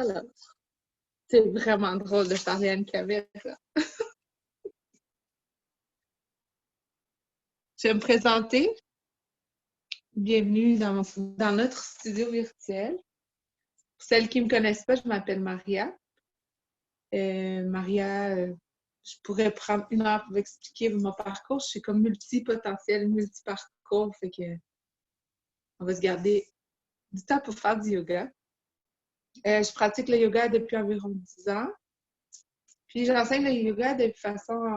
Alors, c'est vraiment drôle de parler à une caméra. Je vais me présenter. Bienvenue dans notre studio virtuel. Pour celles qui ne me connaissent pas, je m'appelle Maria. Maria, je pourrais prendre 1 heure pour vous expliquer mon parcours. Je suis comme multipotentiel, multiparcours, fait que on va se garder du temps pour faire du yoga. Je pratique le yoga depuis environ 10 ans. Puis j'enseigne le yoga de façon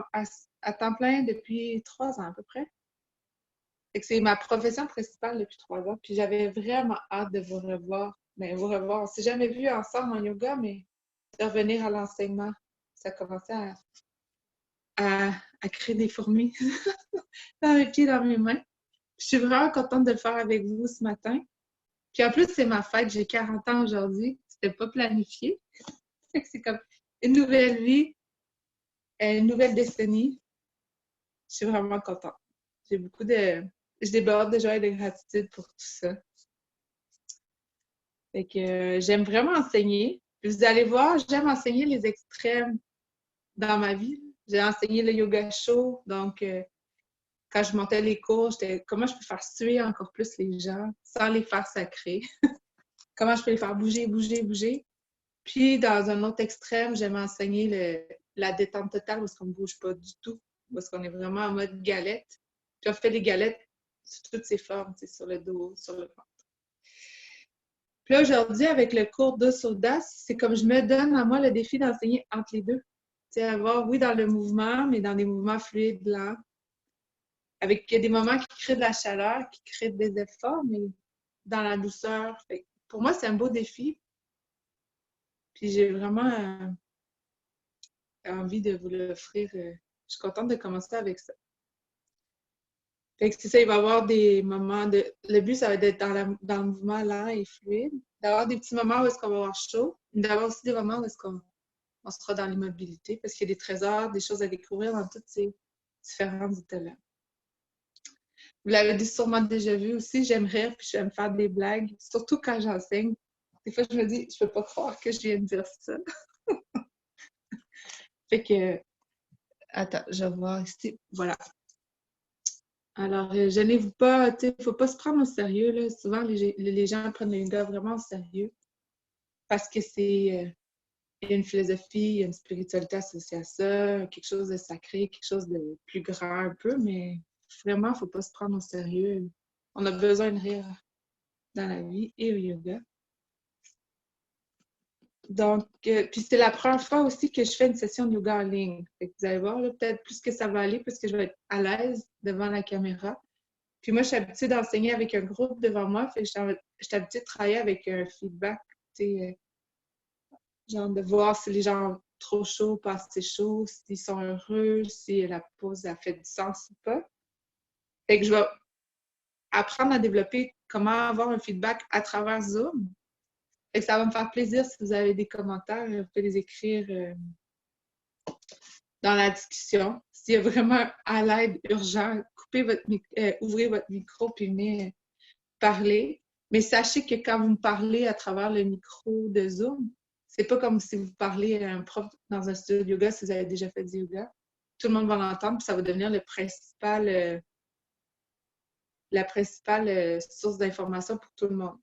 à temps plein depuis 3 ans à peu près. Fait que c'est ma profession principale depuis 3 ans. Puis j'avais vraiment hâte de vous revoir. Ben, vous revoir. On ne s'est jamais vu ensemble en yoga, mais de revenir à l'enseignement. Ça commençait à créer des fourmis dans mes pieds, dans mes mains. Je suis vraiment contente de le faire avec vous ce matin. Puis en plus, c'est ma fête. J'ai 40 ans aujourd'hui. C'était pas planifié. C'est comme une nouvelle vie, une nouvelle décennie. Je suis vraiment contente. Je déborde de joie et de gratitude pour tout ça. Fait que j'aime vraiment enseigner. Puis vous allez voir, j'aime enseigner les extrêmes dans ma vie. J'ai enseigné le yoga chaud, donc quand je montais les cours, j'étais comment je peux faire suer encore plus les gens sans les faire sacrer? Comment je peux les faire bouger, bouger, bouger? Puis dans un autre extrême, j'aime enseigner la détente totale parce qu'on ne bouge pas du tout, parce qu'on est vraiment en mode galette. Puis on fait les galettes sous toutes ses formes, sur le dos, sur le ventre. Puis là, aujourd'hui, avec le cours d'Os Audace, c'est comme je me donne à moi le défi d'enseigner entre les deux. Tu sais, avoir, oui, dans le mouvement, mais dans des mouvements fluides, lents, avec des moments qui créent de la chaleur, qui créent des efforts, mais dans la douceur. Fait que pour moi, c'est un beau défi. Puis j'ai vraiment envie de vous l'offrir. Je suis contente de commencer avec ça. Fait que c'est ça, il va y avoir des moments de. Le but, ça va être dans le mouvement lent et fluide. D'avoir des petits moments où est-ce qu'on va avoir chaud, mais d'avoir aussi des moments où est-ce qu'on sera dans l'immobilité, parce qu'il y a des trésors, des choses à découvrir dans toutes ces différentes états-là. Vous l'avez sûrement déjà vu aussi, j'aime rire puis j'aime faire des blagues, surtout quand j'enseigne. Des fois, je me dis, je peux pas croire que je viens de dire ça. Fait que, attends, je vais voir ici. Voilà. Alors, gênez-vous pas, tu sais, il ne faut pas se prendre au sérieux, là. Souvent, les gens prennent le yoga vraiment au sérieux parce que c'est une philosophie, une spiritualité associée à ça, quelque chose de sacré, quelque chose de plus grand un peu, mais vraiment, il ne faut pas se prendre au sérieux. On a besoin de rire dans la vie et au yoga. Donc, puis c'est la première fois aussi que je fais une session de yoga en ligne. Fait que vous allez voir, peut-être plus que ça va aller parce que je vais être à l'aise devant la caméra. Puis moi, je suis habituée d'enseigner avec un groupe devant moi. Fait que je suis habituée de travailler avec un feedback, tu sais, genre de voir si les gens ont trop chaud, pas assez chaud, s'ils sont heureux, si la pause a fait du sens ou pas. Fait que je vais apprendre à développer comment avoir un feedback à travers Zoom. Fait que ça va me faire plaisir si vous avez des commentaires, vous pouvez les écrire dans la discussion. S'il y a vraiment à l'aide urgent, ouvrez votre micro puis venez parler. Mais sachez que quand vous me parlez à travers le micro de Zoom, c'est pas comme si vous parlez à un prof dans un studio de yoga si vous avez déjà fait du yoga. Tout le monde va l'entendre puis ça va devenir la principale source d'information pour tout le monde.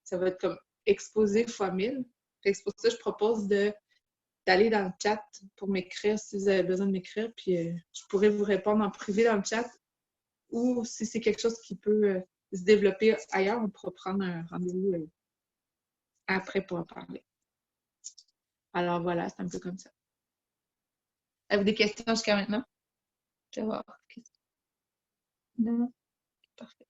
Ça va être comme exposé fois 1000. C'est pour ça que je propose d'aller dans le chat pour m'écrire si vous avez besoin de m'écrire, puis je pourrais vous répondre en privé dans le chat ou si c'est quelque chose qui peut se développer ailleurs, on pourra prendre un rendez-vous après pour en parler. Alors voilà, c'est un peu comme ça. Avez-vous des questions jusqu'à maintenant? Je vais voir. Non? Parfait.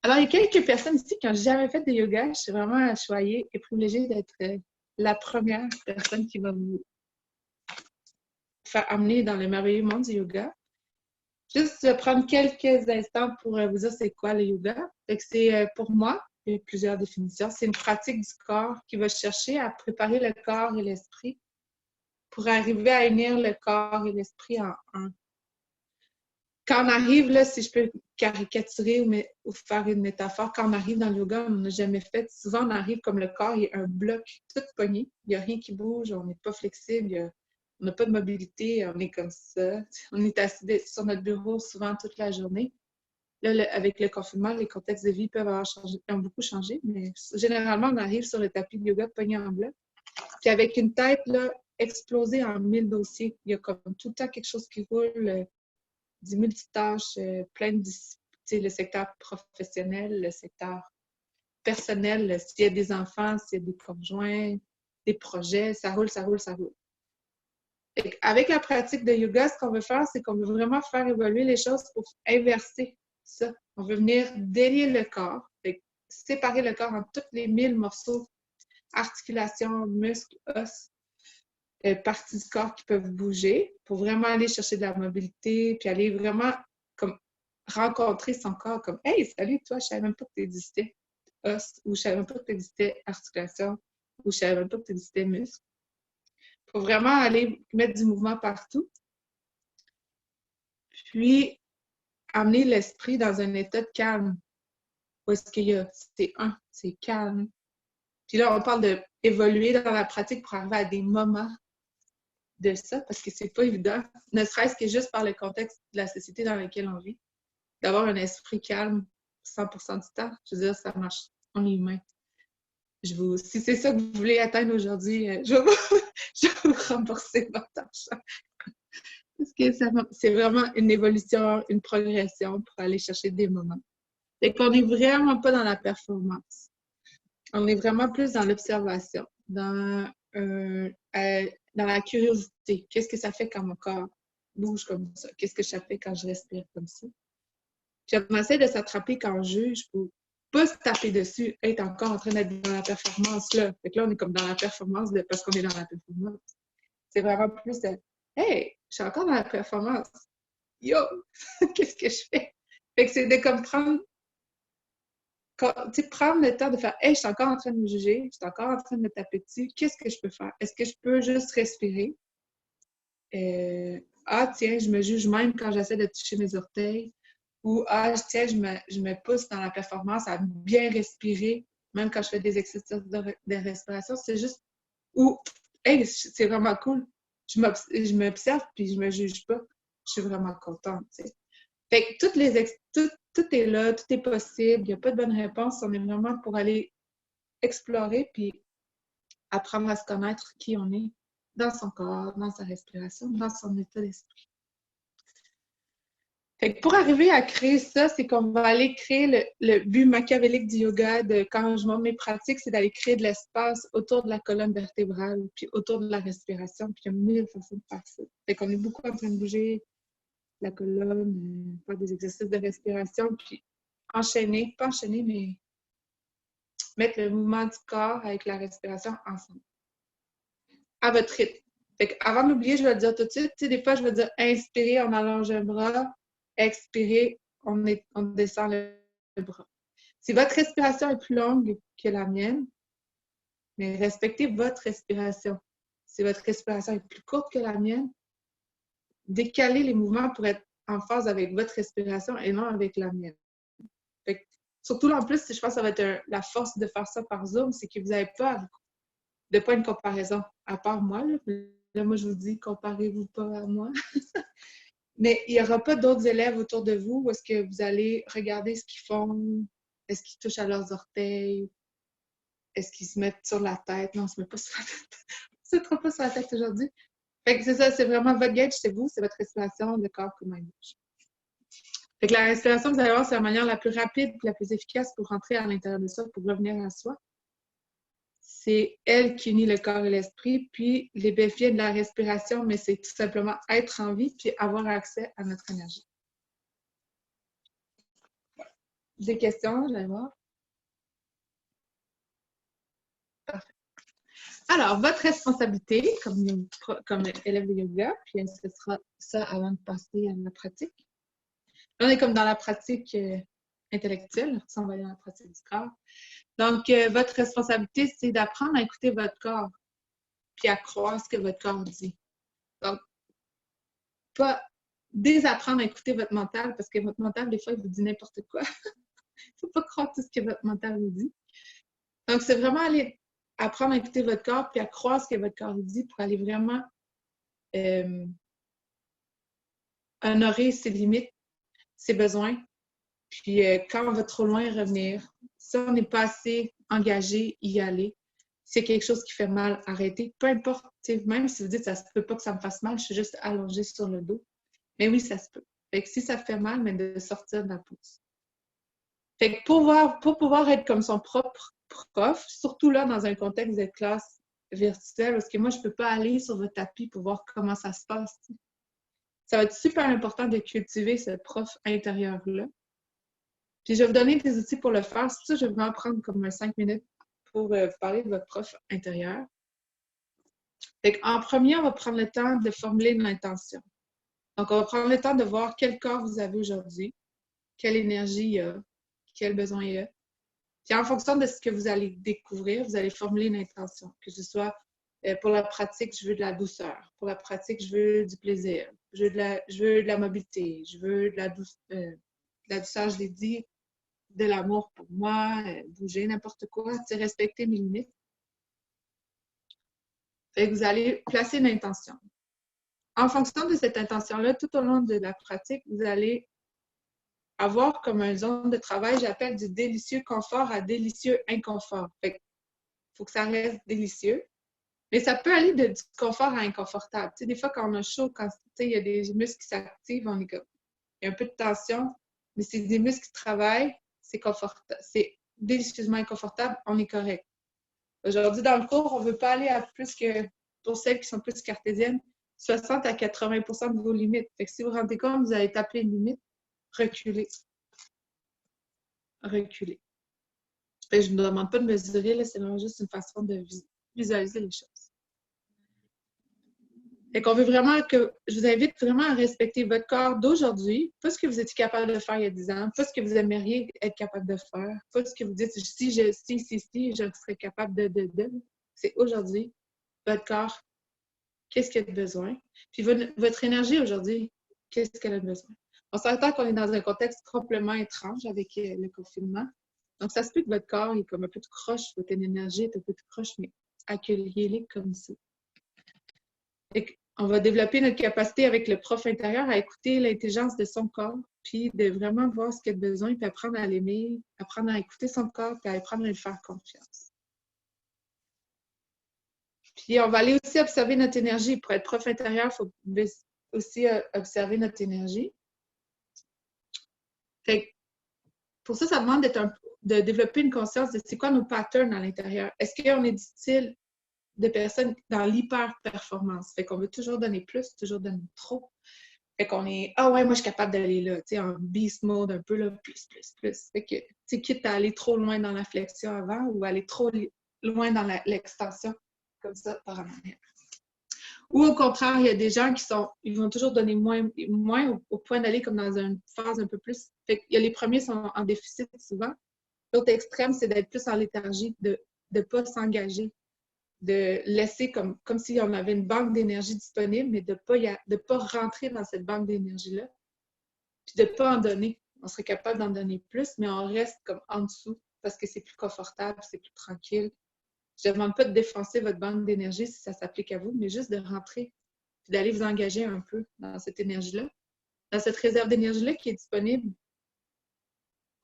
Alors, il y a quelques personnes ici qui n'ont jamais fait de yoga. Je suis vraiment choyée et privilégiée d'être la première personne qui va vous faire amener dans le merveilleux monde du yoga. Juste prendre quelques instants pour vous dire c'est quoi le yoga. C'est pour moi, il y a plusieurs définitions, c'est une pratique du corps qui va chercher à préparer le corps et l'esprit pour arriver à unir le corps et l'esprit en un. quand on arrive, là, si je peux caricaturer ou faire une métaphore, quand on arrive dans le yoga, on n'a jamais fait. Souvent, on arrive comme le corps, il y a un bloc tout pogné. Il n'y a rien qui bouge, on n'est pas flexible, on n'a pas de mobilité, on est comme ça. On est assis sur notre bureau souvent toute la journée. Là, avec le confinement, les contextes de vie peuvent ont beaucoup changé, mais généralement, on arrive sur le tapis de yoga pogné en bloc. Puis avec une tête là, explosée en 1000 dossiers. Il y a comme tout le temps quelque chose qui roule, du multitâche, plein de disciplines, le secteur professionnel, le secteur personnel, s'il y a des enfants, s'il y a des conjoints, des projets, ça roule, ça roule, ça roule. Et avec la pratique de yoga, ce qu'on veut faire, c'est qu'on veut vraiment faire évoluer les choses pour inverser ça. On veut venir délier le corps, séparer le corps en tous les 1000 morceaux, articulations, muscles, os, parties du corps qui peuvent bouger pour vraiment aller chercher de la mobilité, puis aller vraiment comme rencontrer son corps comme « Hey, salut, toi, je savais même pas que tu existais os, ou je savais même pas que tu existais articulation, ou je savais même pas que tu existais muscle. » Pour vraiment aller mettre du mouvement partout. Puis, amener l'esprit dans un état de calme. Où est-ce qu'il y a? C'est calme. Puis là, on parle d'évoluer dans la pratique pour arriver à des moments de ça, parce que c'est pas évident, ne serait-ce que juste par le contexte de la société dans laquelle on vit, d'avoir un esprit calme 100% du temps. Je veux dire, ça marche. On est humain. Si c'est ça que vous voulez atteindre aujourd'hui, je vais vous rembourser votre argent. Parce que c'est vraiment une évolution, une progression pour aller chercher des moments. Fait qu'on n'est vraiment pas dans la performance. On est vraiment plus dans l'observation, dans la curiosité. Qu'est-ce que ça fait quand mon corps bouge comme ça? Qu'est-ce que ça fait quand je respire comme ça? Puis on essaie de s'attraper quand on juge pour pas se taper dessus, être encore en train d'être dans la performance là. Fait que là, on est comme dans la performance parce qu'on est dans la performance. C'est vraiment plus de hey, je suis encore dans la performance. Yo! Qu'est-ce que je fais? Fait que c'est de comme prendre le temps de faire hey, je suis encore en train de me juger, je suis encore en train de me taper dessus, qu'est-ce que je peux faire? Est-ce que je peux juste respirer? Tiens, je me juge même quand j'essaie de toucher mes orteils. Ou tiens, je me pousse dans la performance à bien respirer, même quand je fais des exercices de respiration. C'est juste ou hey, c'est vraiment cool. Je m'observe puis je me juge pas. Je suis vraiment contente. T'sais. Fait que tout est là, tout est possible. Il n'y a pas de bonne réponse. On est vraiment pour aller explorer puis apprendre à se connaître qui on est dans son corps, dans sa respiration, dans son état d'esprit. Fait que pour arriver à créer ça, c'est qu'on va aller créer le but machiavélique du yoga, quand je monte mes pratiques, c'est d'aller créer de l'espace autour de la colonne vertébrale, puis autour de la respiration, puis il y a 1000 façons de faire ça. Fait qu'on est beaucoup en train de bouger la colonne, faire des exercices de respiration, puis pas enchaîner, mais mettre le mouvement du corps avec la respiration ensemble. À votre rythme. Fait qu'avant de l'oublier, je vais le dire tout de suite. Tu sais, des fois, je vais dire inspirer, on allonge un bras. Expirer, on descend le bras. Si votre respiration est plus longue que la mienne, mais respectez votre respiration. Si votre respiration est plus courte que la mienne, décalez les mouvements pour être en phase avec votre respiration et non avec la mienne. Fait que, surtout là, en plus, je pense que ça va être la force de faire ça par Zoom, c'est que vous n'avez pas de point de comparaison, à part moi. Là, moi, je vous dis, comparez-vous pas à moi. Mais il n'y aura pas d'autres élèves autour de vous où est-ce que vous allez regarder ce qu'ils font, est-ce qu'ils touchent à leurs orteils, est-ce qu'ils se mettent sur la tête. Non, on ne se met pas sur la tête. On ne se met pas sur la tête aujourd'hui. Fait que c'est ça, c'est vraiment votre gauge, c'est vous, c'est votre respiration, le corps, comment il bouge. Fait que la respiration, vous allez voir, c'est la manière la plus rapide et la plus efficace pour rentrer à l'intérieur de soi, pour revenir à soi. C'est elle qui unit le corps et l'esprit, puis les bienfaits de la respiration, mais c'est tout simplement être en vie puis avoir accès à notre énergie. Des questions, je vais voir. Parfait. Alors, votre responsabilité comme élève de yoga, puis ce sera ça avant de passer à la pratique. Là, on est comme dans la pratique intellectuelle, on va aller dans la pratique du corps. Donc, votre responsabilité, c'est d'apprendre à écouter votre corps, puis à croire ce que votre corps dit. Donc, pas désapprendre à écouter votre mental parce que votre mental, des fois, il vous dit n'importe quoi. Il ne faut pas croire tout ce que votre mental vous dit. Donc, c'est vraiment aller apprendre à écouter votre corps puis à croire ce que votre corps vous dit pour aller vraiment honorer ses limites, ses besoins. Puis quand on va trop loin, revenir. Si on n'est pas assez engagé, y aller. Si c'est quelque chose qui fait mal, arrêter. Peu importe, même si vous dites ça se peut pas que ça me fasse mal, je suis juste allongée sur le dos. Mais oui, ça se peut. Fait que si ça fait mal, mais de sortir de la pause. Fait que pour pouvoir être comme son propre prof, surtout là dans un contexte de classe virtuelle, parce que moi, je ne peux pas aller sur votre tapis pour voir comment ça se passe. Ça va être super important de cultiver ce prof intérieur-là. Puis je vais vous donner des outils pour le faire. C'est ça, je vais vraiment prendre comme 5 minutes pour vous parler de votre prof intérieur. Fait en premier, on va prendre le temps de formuler une intention. Donc, on va prendre le temps de voir quel corps vous avez aujourd'hui, quelle énergie il y a, quel besoin il y a. Puis en fonction de ce que vous allez découvrir, vous allez formuler une intention, que ce soit pour la pratique, je veux de la douceur. Pour la pratique, je veux du plaisir. Je veux de la mobilité. Je veux de la douceur, je l'ai dit, de l'amour pour moi, bouger, n'importe quoi, respecter mes limites. Fait que vous allez placer une intention. En fonction de cette intention-là, tout au long de la pratique, vous allez avoir comme une zone de travail, j'appelle du délicieux confort à délicieux inconfort. Fait qu'il faut que ça reste délicieux. Mais ça peut aller du confort à inconfortable. Tu sais, des fois, quand on a chaud, quand il y a des muscles qui s'activent, il y a un peu de tension, mais c'est des muscles qui travaillent, c'est délicieusement inconfortable, on est correct. Aujourd'hui, dans le cours, on ne veut pas aller à plus que, pour celles qui sont plus cartésiennes, 60 à 80% de vos limites. Fait que si vous vous rendez compte, vous allez taper une limite, reculez. Reculez. Fait que je ne vous demande pas de mesurer, c'est vraiment juste une façon de visualiser les choses. Fait qu'on veut vraiment que, je vous invite vraiment à respecter votre corps d'aujourd'hui, pas ce que vous étiez capable de faire il y a 10 ans, pas ce que vous aimeriez être capable de faire, pas ce que vous dites, si, je serais capable de. C'est aujourd'hui, votre corps, qu'est-ce qu'il a besoin? Puis votre énergie aujourd'hui, qu'est-ce qu'elle a besoin? On s'entend qu'on est dans un contexte complètement étrange avec le confinement. Donc, ça se peut que votre corps est comme un peu tout croche, votre énergie est un peu tout croche, mais accueillez-les comme ça. On va développer notre capacité avec le prof intérieur à écouter l'intelligence de son corps, puis de vraiment voir ce qu'il a besoin, puis apprendre à l'aimer, apprendre à écouter son corps, puis apprendre à lui faire confiance. Puis on va aller aussi observer notre énergie. Pour être prof intérieur, il faut aussi observer notre énergie. Fait que pour ça, ça demande de développer une conscience de c'est quoi nos patterns à l'intérieur. Est-ce qu'on est du style de personnes dans l'hyper-performance? Fait qu'on veut toujours donner plus, toujours donner trop. Fait qu'on est, ah ouais, moi je suis capable d'aller là, tu sais, en beast mode un peu là, plus. Fait que, tu sais, quitte à aller trop loin dans la flexion avant ou aller trop loin dans l'extension, comme ça, par en arrière. Ou au contraire, il y a des gens ils vont toujours donner moins au point d'aller comme dans une phase un peu plus. Fait qu'il y a les premiers sont en déficit souvent. L'autre extrême, c'est d'être plus en léthargie, de ne pas s'engager, de laisser comme si on avait une banque d'énergie disponible, mais de ne pas rentrer dans cette banque d'énergie-là, puis de ne pas en donner. On serait capable d'en donner plus, mais on reste comme en dessous parce que c'est plus confortable, c'est plus tranquille. Je ne demande pas de défoncer votre banque d'énergie si ça s'applique à vous, mais juste de rentrer puis d'aller vous engager un peu dans cette énergie-là, dans cette réserve d'énergie-là qui est disponible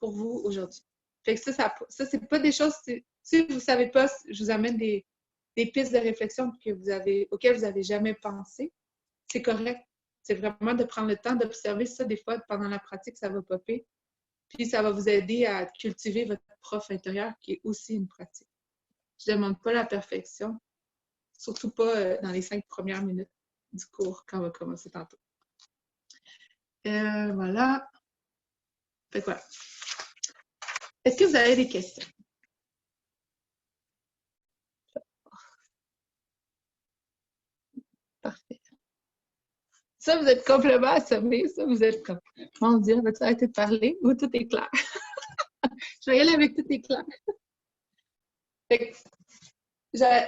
pour vous aujourd'hui. Fait que ça c'est pas des choses, si vous ne savez pas, je vous amène des pistes de réflexion auxquelles vous n'avez jamais pensé. C'est correct. C'est vraiment de prendre le temps d'observer ça. Des fois, pendant la pratique, ça va popper. Puis, ça va vous aider à cultiver votre prof intérieur, qui est aussi une pratique. Je ne demande pas la perfection, surtout pas dans les 5 premières minutes du cours quand on va commencer tantôt. Voilà. Fait quoi? Est-ce que vous avez des questions? Parfait. Ça, vous êtes complètement assommé. Ça, vous êtes comme, mon Dieu, vas-tu arrêter de parler ou tout est clair? Je vais y aller avec tout est clair.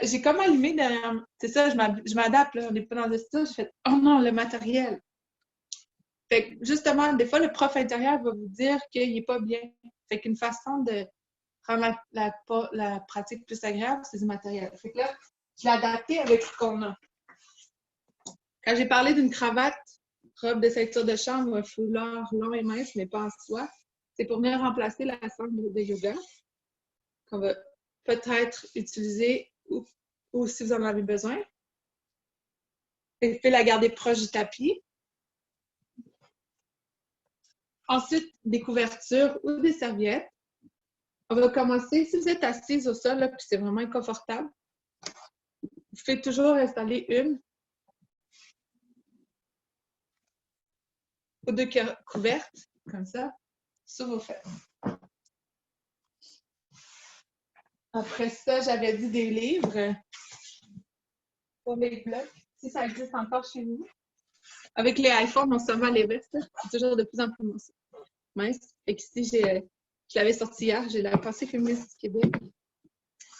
J'ai comme allumé derrière. C'est ça, je m'adapte, là. On n'est pas dans le style. Je fais, oh non, le matériel. Fait que justement, des fois, le prof intérieur va vous dire qu'il n'est pas bien. Fait qu'une façon de rendre la pratique plus agréable, c'est du matériel. Fait que là, je l'ai adapté avec ce qu'on a. Quand j'ai parlé d'une cravate, robe de ceinture de chambre ou un foulard long et mince, mais pas en soie, c'est pour venir remplacer la sangle de yoga qu'on va peut-être utiliser ou si vous en avez besoin. Vous pouvez la garder proche du tapis. Ensuite, des couvertures ou des serviettes. On va commencer, si vous êtes assise au sol, puis c'est vraiment inconfortable, vous pouvez toujours installer une ou deux couvertes, comme ça, sur vos fesses. Après ça, j'avais dit des livres pour les blocs, si ça existe encore chez vous. Avec les iPhones, on se vend les vestes, c'est toujours de plus en plus mince. Et ici, je l'avais sorti hier, j'ai la pensée féministe du Québec.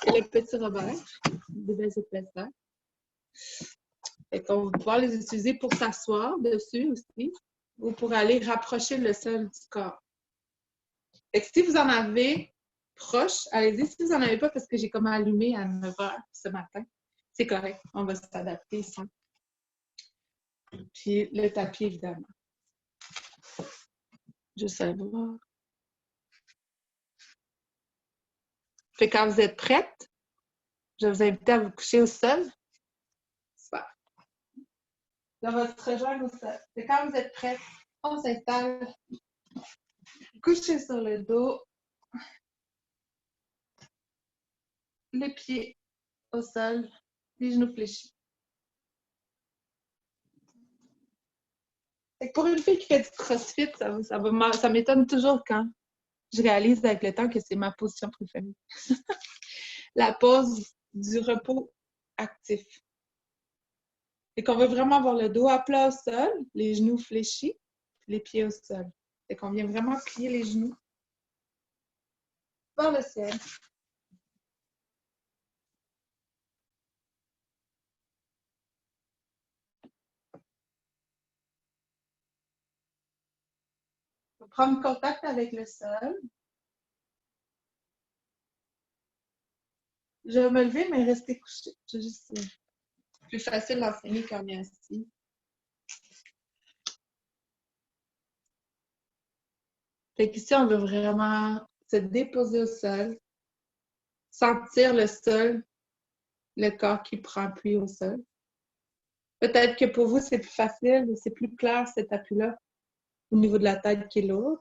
Et le petit Robert, des belles épaisseurs. Fait qu'on va pouvoir les utiliser pour s'asseoir dessus aussi ou pour aller rapprocher le sol du corps. Fait que si vous en avez proche, allez-y. Si vous n'en avez pas, parce que j'ai comme allumé à 9 h ce matin, c'est correct. On va s'adapter sans. Puis le tapis, évidemment. Juste à voir. Fait que quand vous êtes prête, je vais vous inviter à vous coucher au sol. Super. Là, on va se rejoindre au sol. Fait que quand vous êtes prête, on s'installe. Couchez sur le dos. Les pieds au sol, les genoux fléchis. Pour une fille qui fait du crossfit, ça m'étonne toujours quand je réalise avec le temps que c'est ma position préférée. La pose du repos actif. Et qu'on veut vraiment avoir le dos à plat au sol, les genoux fléchis, les pieds au sol. Et qu'on vient vraiment plier les genoux vers le ciel. On va prendre contact avec le sol. Je vais me lever, mais rester couché. C'est juste plus facile d'enseigner quand on est assis. Fait qu'ici, on veut vraiment se déposer au sol, sentir le sol, le corps qui prend appui au sol. Peut-être que pour vous, c'est plus facile, c'est plus clair cet appui-là au niveau de la tête qui est lourde.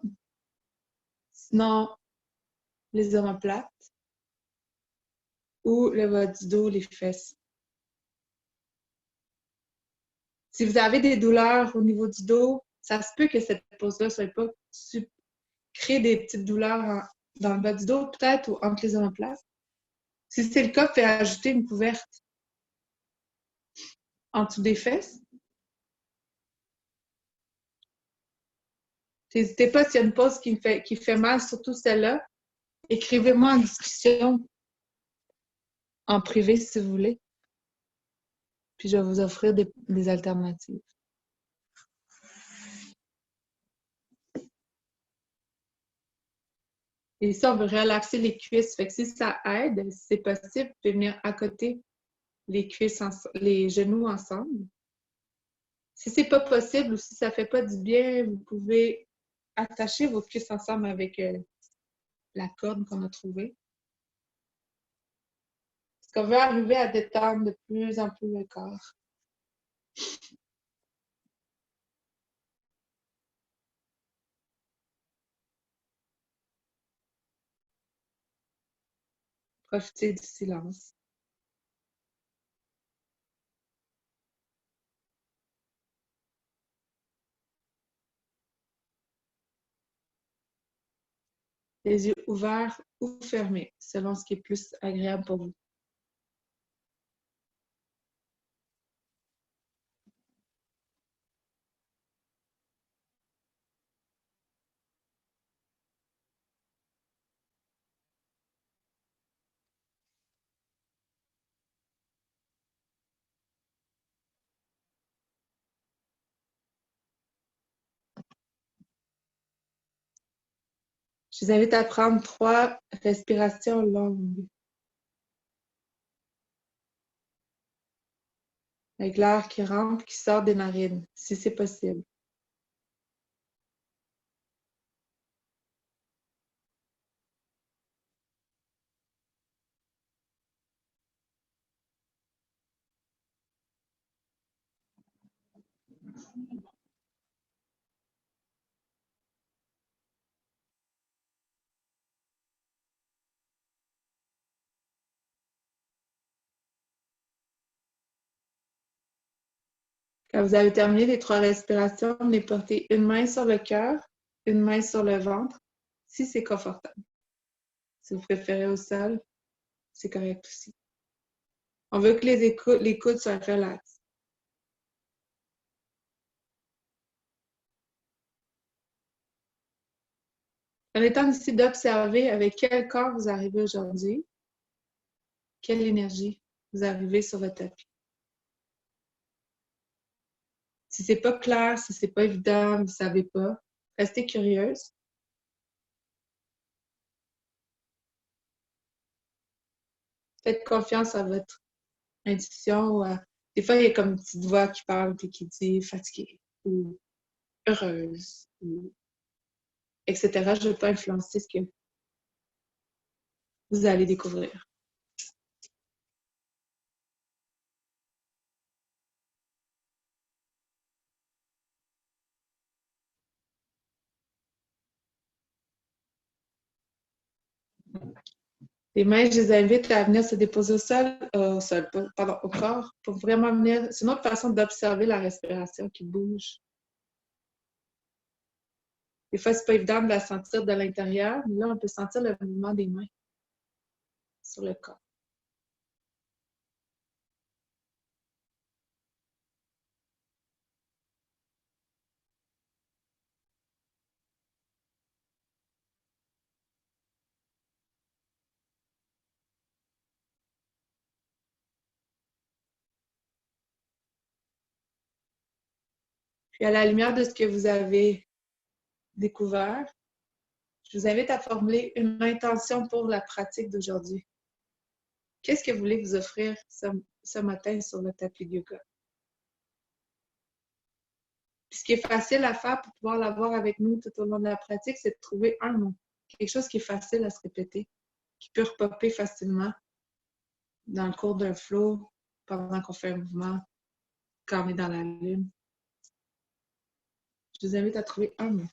Sinon, les omoplates ou le bas du dos, les fesses. Si vous avez des douleurs au niveau du dos, ça se peut que cette pose-là ne soit pas crée des petites douleurs dans le bas du dos, peut-être, ou entre les omoplates. Si c'est le cas, faites ajouter une couverte en dessous des fesses. N'hésitez pas s'il y a une pause qui fait mal, surtout celle-là. Écrivez-moi en discussion, en privé si vous voulez. Puis je vais vous offrir des alternatives. Et ça, on veut relaxer les cuisses. Fait que si ça aide, si c'est possible, vous pouvez venir à côté les cuisses, les genoux ensemble. Si c'est pas possible ou si ça fait pas du bien, vous pouvez attacher vos cuisses ensemble avec la corde qu'on a trouvée. Parce qu'on veut arriver à détendre de plus en plus le corps. Profitez du silence. Les yeux ouverts ou fermés, selon ce qui est plus agréable pour vous. Je vous invite à prendre 3 respirations longues. Avec l'air qui rentre, qui sort des narines, si c'est possible. Quand vous avez terminé les 3 respirations, venez porter une main sur le cœur, une main sur le ventre, si c'est confortable. Si vous préférez au sol, c'est correct aussi. On veut que les coudes soient relax. Prenez le temps ici d'observer avec quel corps vous arrivez aujourd'hui, quelle énergie vous arrivez sur votre tapis. Si c'est pas clair, si c'est pas évident, vous ne savez pas, restez curieuse. Faites confiance à votre intuition. Des fois, il y a comme une petite voix qui parle et qui dit fatiguée ou heureuse, ou etc. Je ne veux pas influencer ce que vous allez découvrir. Les mains, je les invite à venir se déposer au corps, pour vraiment venir. C'est une autre façon d'observer la respiration qui bouge. Des fois, c'est pas évident de la sentir de l'intérieur, mais là, on peut sentir le mouvement des mains sur le corps. Puis, à la lumière de ce que vous avez découvert, je vous invite à formuler une intention pour la pratique d'aujourd'hui. Qu'est-ce que vous voulez vous offrir ce matin sur le tapis de yoga? Puis ce qui est facile à faire pour pouvoir l'avoir avec nous tout au long de la pratique, c'est de trouver un mot. Quelque chose qui est facile à se répéter, qui peut repopper facilement dans le cours d'un flow, pendant qu'on fait un mouvement, quand on est dans la lune. Je vous invite à trouver un mot.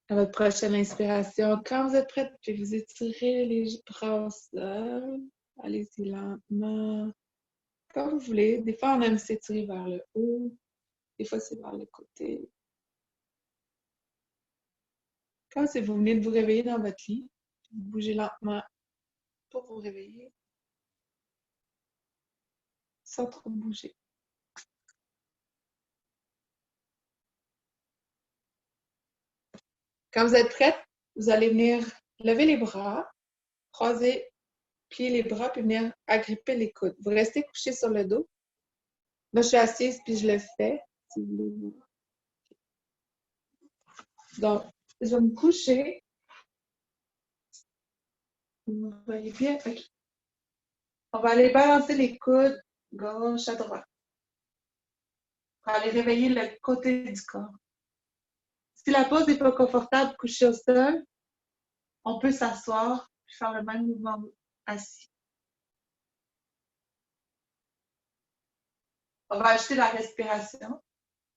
À votre prochaine inspiration, quand vous êtes prête, puis vous étirez les bras au sol. Allez-y lentement, comme vous voulez. Des fois, on aime s'étirer vers le haut. Des fois, c'est vers le côté. Quand vous venez de vous réveiller dans votre lit, vous bougez lentement pour vous réveiller, sans trop bouger. Quand vous êtes prête, vous allez venir lever les bras, croiser, plier les bras, puis venir agripper les coudes. Vous restez couché sur le dos. Moi, je suis assise, puis je le fais, si vous voulez. Donc, je vais me coucher. Vous voyez bien? OK. On va aller balancer les coudes gauche à droite pour aller réveiller le côté du corps. Si la pose n'est pas confortable, couché au sol, on peut s'asseoir et faire le même mouvement assis. On va ajouter la respiration.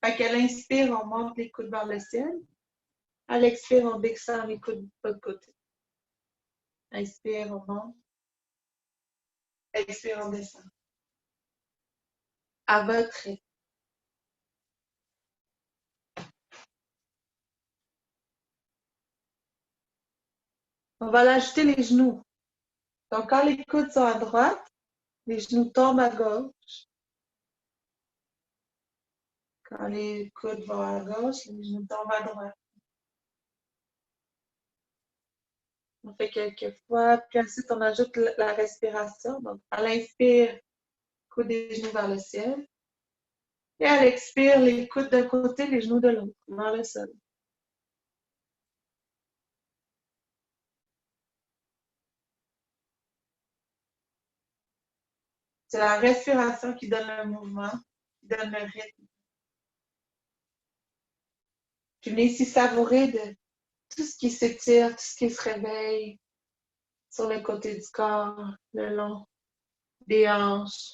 Fait qu'à l'inspire, on monte les coudes vers le ciel. À l'expire, on descend les coudes de l'autre côté. Inspire, on monte. Expire, on descend. À votre rythme. On va l'ajouter les genoux. Donc, quand les coudes sont à droite, les genoux tombent à gauche. Quand les coudes vont à gauche, les genoux tombent à droite. On fait quelques fois, puis ensuite on ajoute la respiration. Donc, à l'inspire, coude et genoux vers le ciel. Et à l'expire, les coudes d'un côté, les genoux de l'autre, vers le sol. C'est la respiration qui donne le mouvement, qui donne le rythme. Puis venez ici savourer de tout ce qui s'étire, tout ce qui se réveille sur le côté du corps, le long des hanches,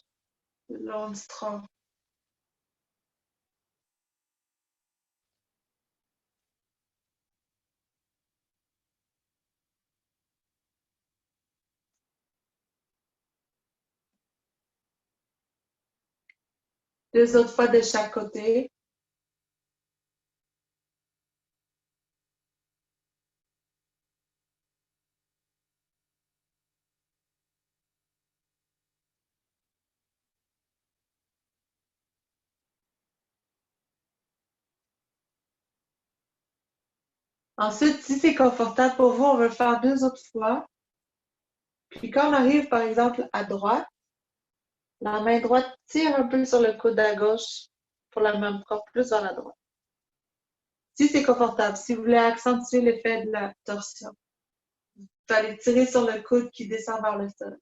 le long du tronc. Deux autres fois de chaque côté. Ensuite, si c'est confortable pour vous, on va le faire deux autres fois. Puis quand on arrive, par exemple, à droite, la main droite tire un peu sur le coude à gauche pour la même encore plus vers la droite. Si c'est confortable, si vous voulez accentuer l'effet de la torsion, vous allez tirer sur le coude qui descend vers le sol.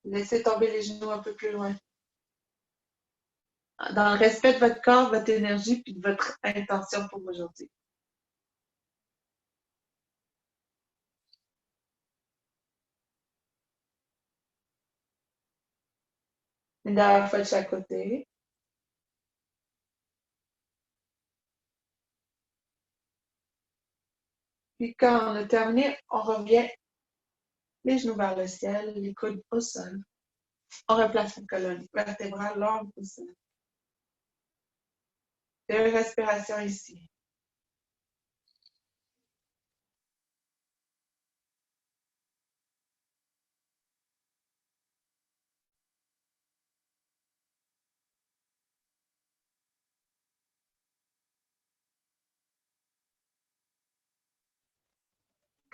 Laissez tomber les genoux un peu plus loin. Dans le respect de votre corps, votre énergie puis de votre intention pour aujourd'hui. Une dernière fois de chaque côté. Puis quand on a terminé, on revient les genoux vers le ciel, les coudes au sol. On replace la colonne vertébrale longue au sol. Deux respirations ici.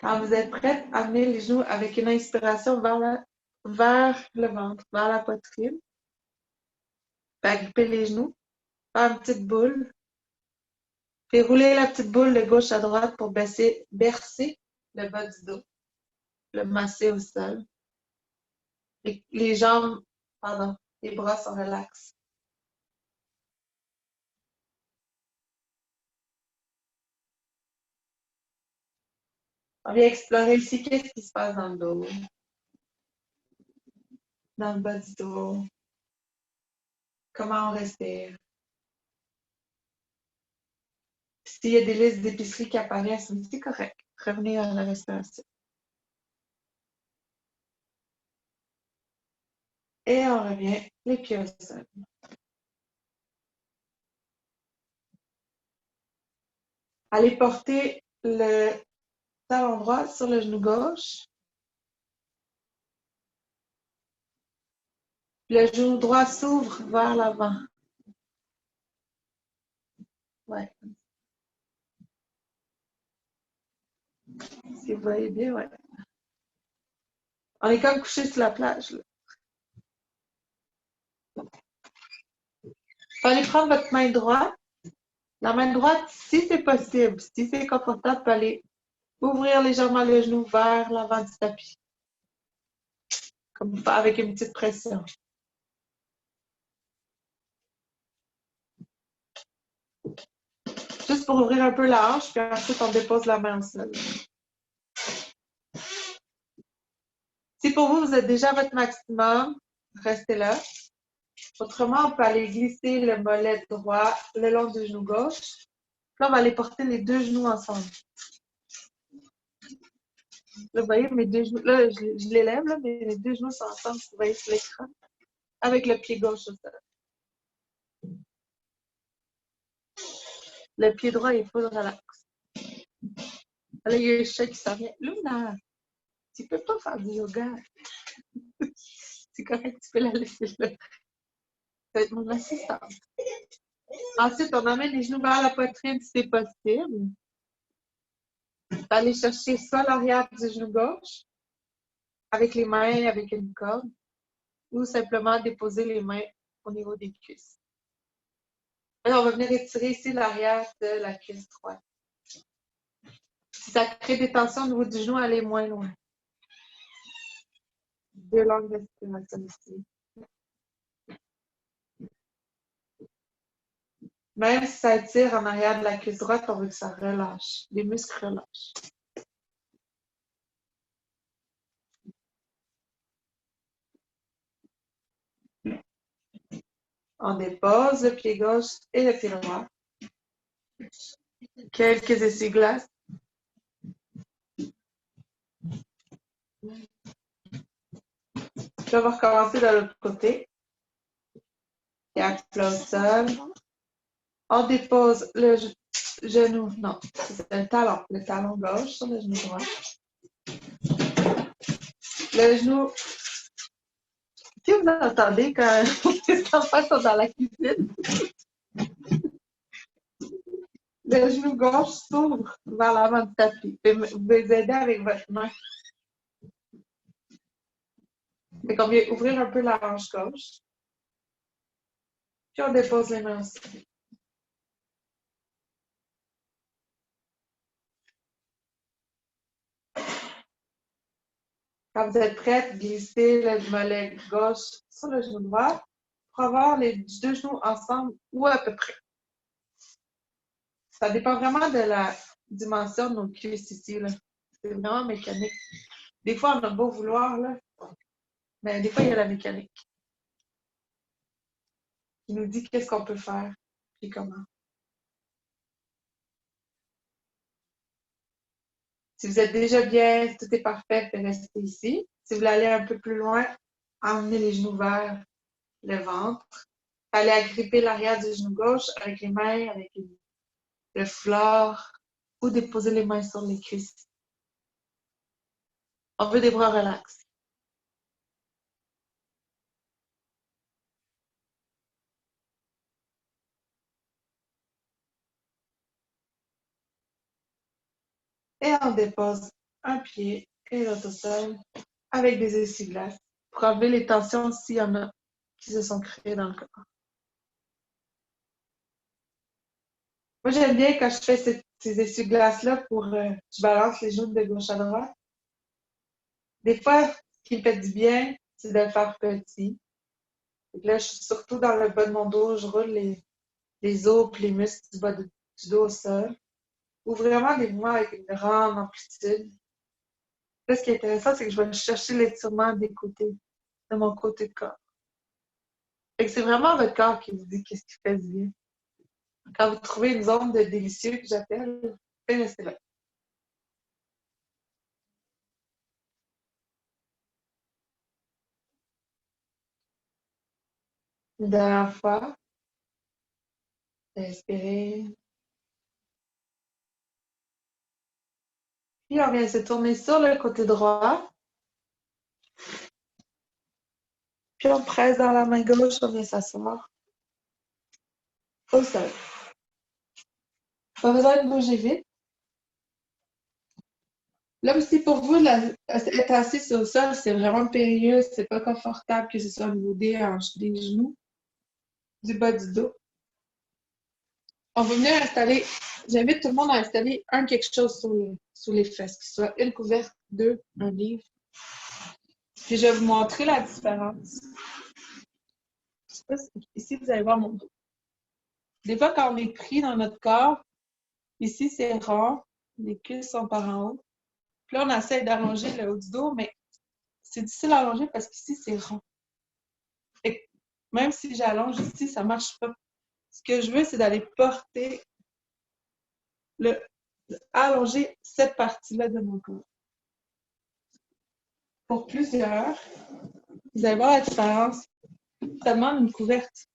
Quand vous êtes prête, amenez les genoux avec une inspiration vers le ventre, vers la poitrine. Agripper les genoux, faire une petite boule. Puis rouler la petite boule de gauche à droite pour bercer le bas du dos, le masser au sol. Les jambes, pardon, les bras sont relax. On vient explorer ici qu'est-ce qui se passe dans le dos, dans le bas du dos, comment on respire. S'il y a des listes d'épicerie qui apparaissent, c'est correct. Revenez à la respiration. Et on revient les pieds au sol. Allez porter le talon droit sur le genou gauche. Le genou droit s'ouvre vers l'avant. Ouais. Si vous voyez bien, ouais. On est comme couché sur la plage. Là. Allez prendre votre main droite. La main droite, si c'est possible, si c'est confortable, vous allez ouvrir légèrement le genou vers l'avant du tapis. Comme avec une petite pression. Juste pour ouvrir un peu la hanche, puis ensuite on dépose la main au sol. Si pour vous, vous êtes déjà à votre maximum, restez là. Autrement, on peut aller glisser le mollet droit le long du genou gauche. Là, on va aller porter les deux genoux ensemble. Là, vous voyez, mes deux genoux, là, je les lève, là, mais les deux genoux sont ensemble, vous voyez sur l'écran, avec le pied gauche au sol. Le pied droit est full relax. Là, il y a un chat qui s'en vient. Luna, tu peux pas faire du yoga. C'est correct, tu peux la laisser là. Ça va être mon assistante. Ensuite, on emmène les genoux vers la poitrine si c'est possible. Aller chercher soit l'arrière du genou gauche, avec les mains, avec une corde, ou simplement déposer les mains au niveau des cuisses. Alors, on va venir étirer ici l'arrière de la cuisse droite. Si ça crée des tensions au niveau du genou, allez moins loin. 2 longues respirations ici. Même si ça tire en arrière de la cuisse droite, on veut que ça relâche. Les muscles relâchent. On dépose le pied gauche et le pied droit. Quelques essuie-glaces. Puis on va recommencer de l'autre côté. Et à plat au sol. On dépose le genou, non, c'est le talon gauche sur le genou droit. Le genou, si vous entendez quand les enfants sont dans la cuisine, le genou gauche s'ouvre vers l'avant du tapis. Vous pouvez les aider avec votre main. Fait qu'on vient ouvrir un peu la hanche gauche. Puis on dépose les mains aussi. Quand vous êtes prête, glissez le mollet gauche sur le genou droit pour avoir les 2 genoux ensemble ou à peu près. Ça dépend vraiment de la dimension de nos cuisses ici. C'est vraiment mécanique. Des fois, on a beau vouloir, là, mais des fois, il y a la mécanique qui nous dit qu'est-ce qu'on peut faire et comment. Si vous êtes déjà bien, si tout est parfait, restez ici. Si vous voulez aller un peu plus loin, emmenez les genoux vers le ventre. Allez agripper l'arrière du genou gauche avec les mains, avec le foulard, ou déposer les mains sur les cuisses. On veut des bras relax. Et on dépose un pied et l'autre au sol avec des essuie-glaces pour enlever les tensions s'il y en a qui se sont créées dans le corps. Moi, j'aime bien quand je fais ces essuie-glaces-là pour je balance les genoux de gauche à droite. Des fois, ce qui me fait du bien, c'est de le faire petit. Et là, je suis surtout dans le bas de mon dos, je roule les os et les muscles du bas du dos au sol. Ou vraiment des mouvements avec une grande amplitude. Là, ce qui est intéressant, c'est que je vais chercher l'étirement des côtés, de mon côté de corps. Fait que c'est vraiment votre corps qui vous dit qu'est-ce qui fait du bien. Quand vous trouvez une zone de délicieux que j'appelle, restez là. Une dernière fois. Inspirez. Puis on vient se tourner sur le côté droit. Puis on presse dans la main gauche, on vient s'asseoir. Au sol. Pas besoin de bouger vite. Là aussi, pour vous, être assis sur le sol, c'est vraiment périlleux, c'est pas confortable que ce soit au niveau des hanches, des genoux, du bas du dos. On va venir installer, j'invite tout le monde à installer quelque chose sur les fesses, que ce soit une couverte, 2, un livre. Puis je vais vous montrer la différence. Je sais pas si, ici, vous allez voir mon dos. Des fois, quand on est pris dans notre corps, ici, c'est rond, les cuisses sont par en haut. Puis là, on essaie d'allonger le haut du dos, mais c'est difficile à allonger parce qu'ici, c'est rond. Et même si j'allonge ici, ça ne marche pas. Ce que je veux, c'est d'aller porter allonger cette partie-là de mon corps. Pour plusieurs, vous allez voir la différence. Ça demande une couverte.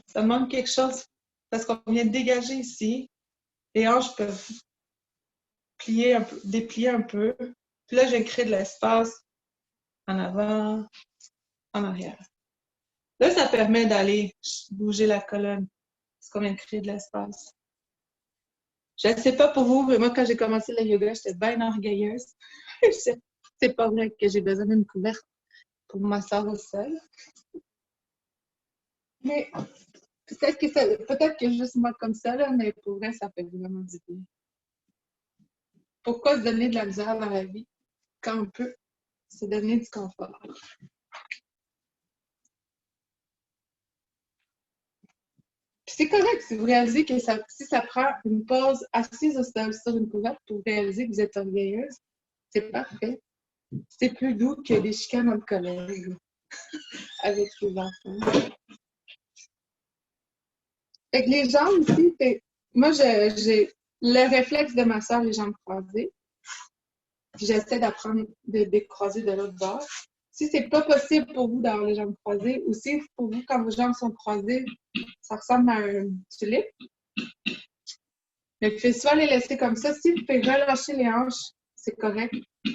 Ça demande quelque chose parce qu'on vient de dégager ici. Les hanches peuvent plier un peu, déplier un peu. Puis là, je vais créer de l'espace en avant, en arrière. Là, ça permet d'aller bouger la colonne, parce qu'on vient de créer de l'espace. Je ne sais pas pour vous, mais moi, quand j'ai commencé le yoga, j'étais bien orgueilleuse. C'est pas vrai que j'ai besoin d'une couverte pour m'asseoir au sol. Mais peut-être que juste moi comme ça, là, mais pour vrai, ça fait vraiment du bien. Pourquoi se donner de la misère dans la vie quand on peut se donner du confort? C'est correct si vous réalisez que si ça prend une pause assise au sol sur une couverte pour réaliser que vous êtes orgueilleuse, c'est parfait. C'est plus doux que des chicanes entre collègues avec les enfants. Fait que les jambes aussi, moi j'ai le réflexe de ma soeur, les jambes croisées. Puis j'essaie d'apprendre de décroiser de l'autre bord. Si c'est pas possible pour vous d'avoir les jambes croisées, ou si pour vous, quand vos jambes sont croisées, ça ressemble à un tulipe, mais vous pouvez soit les laisser comme ça. Si vous pouvez relâcher les hanches, c'est correct.